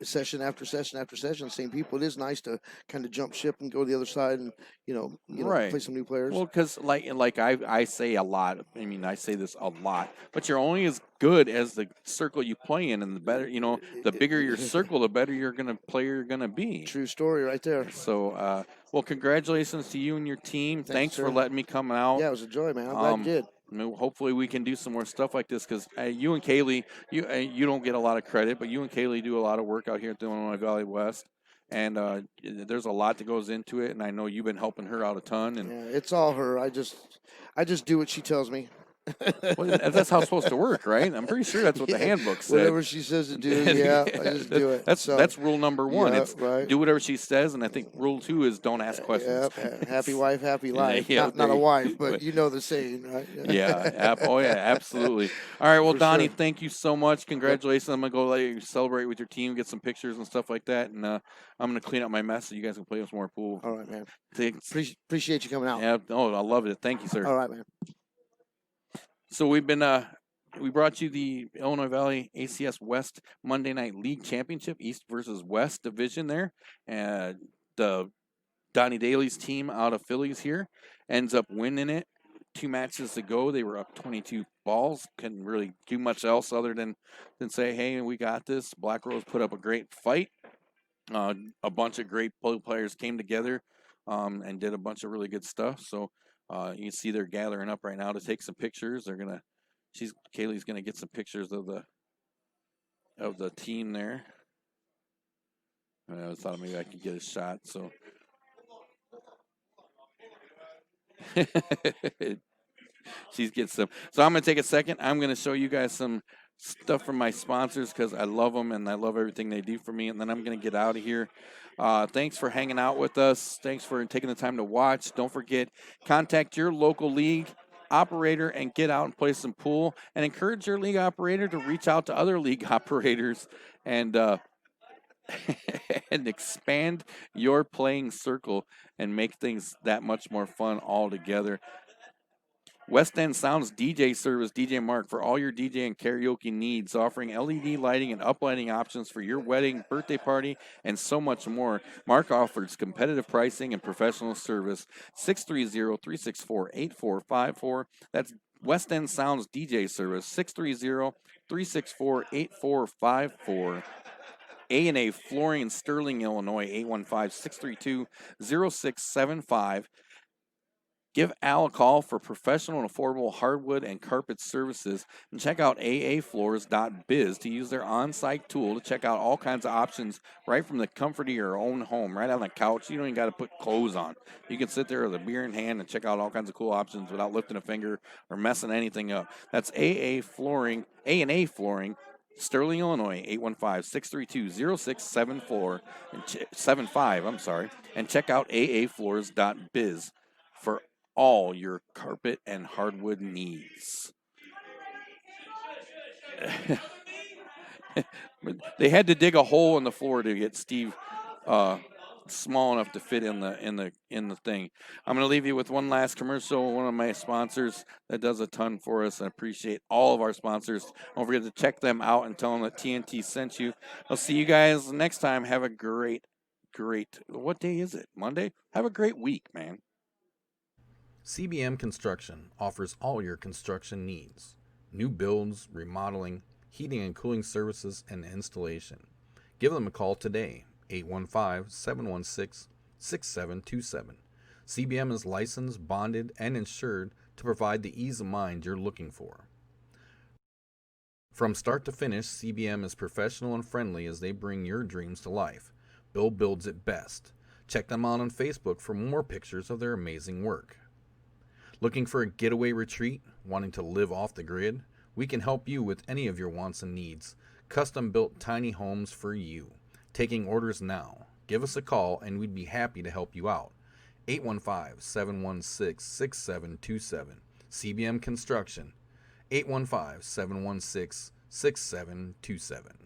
session after session after session, same people, it is nice to kind of jump ship and go to the other side and play some new players. Well, because like I say a lot. I mean, I say this a lot, but you're only as good as the circle you play in, and the better, the bigger your circle, the better you're gonna be. True story, right there. So, well, congratulations to you and your team. Thanks for letting me come out. Yeah, it was a joy, man. I'm glad you did. Hopefully we can do some more stuff like this, because you and Kaylee, you don't get a lot of credit, but you and Kaylee do a lot of work out here at the Illinois Valley West, and there's a lot that goes into it, and I know you've been helping her out a ton. And it's all her. I just do what she tells me. Well, that's how it's supposed to work, right? I'm pretty sure that's what the handbook said. Whatever she says to do, I just do it. That's rule number 1. It's right. Do whatever she says, and I think rule 2 is don't ask questions. Happy wife, happy life. Not a wife, but you know the saying, right? Absolutely. All right, well, For Donnie, sure. thank you so much. Congratulations. I'm going to go let you celebrate with your team, get some pictures and stuff like that, and I'm going to clean up my mess so you guys can play some more pool. All right, man. Appreciate you coming out. Yeah. Oh, I love it. Thank you, sir. All right, man. So we've been we brought you the Illinois Valley ACS West Monday Night League Championship, East versus West division there. And the Donnie Daly's team out of Philly's here ends up winning it. 2 matches to go. They were up 22 balls. Couldn't really do much else other than say, hey, we got this. Black Rose put up a great fight. A bunch of great players came together and did a bunch of really good stuff. So you can see they're gathering up right now to take some pictures. Kaylee's gonna get some pictures of the team there. I thought maybe I could get a shot. So she's getting some. So I'm gonna take a second. I'm gonna show you guys some stuff from my sponsors because I love them and I love everything they do for me. And then I'm going to get out of here. Thanks for hanging out with us. Thanks for taking the time to watch. Don't forget, contact your local league operator and get out and play some pool. And encourage your league operator to reach out to other league operators and and expand your playing circle and make things that much more fun all together. West End Sounds DJ service, DJ Mark, for all your DJ and karaoke needs, offering LED lighting and uplighting options for your wedding, birthday party, and so much more. Mark offers competitive pricing and professional service. 630-364-8454. That's West End Sounds DJ service, 630-364-8454. A&A Flooring in Sterling, Illinois, 815-632-0675. Give Al a call for professional and affordable hardwood and carpet services, and check out aafloors.biz to use their on-site tool to check out all kinds of options right from the comfort of your own home, right on the couch. You don't even got to put clothes on. You can sit there with a beer in hand and check out all kinds of cool options without lifting a finger or messing anything up. That's A&A Flooring, Sterling, Illinois, 815-632-0674 and 75, and check out aafloors.biz for all your carpet and hardwood needs. They had to dig a hole in the floor to get Steve small enough to fit in the thing. I'm going to leave you with one last commercial. One of my sponsors that does a ton for us. I appreciate all of our sponsors. Don't forget to check them out and tell them that TNT sent you. I'll see you guys next time. Have a great. What day is it? Monday? Have a great week, man. CBM Construction offers all your construction needs. New builds, remodeling, heating and cooling services, and installation. Give them a call today, 815-716-6727. CBM is licensed, bonded, and insured to provide the ease of mind you're looking for. From start to finish, CBM is professional and friendly as they bring your dreams to life. Bill builds it best. Check them out on Facebook for more pictures of their amazing work. Looking for a getaway retreat? Wanting to live off the grid? We can help you with any of your wants and needs. Custom-built tiny homes for you. Taking orders now. Give us a call and we'd be happy to help you out. 815-716-6727. CBM Construction. 815-716-6727.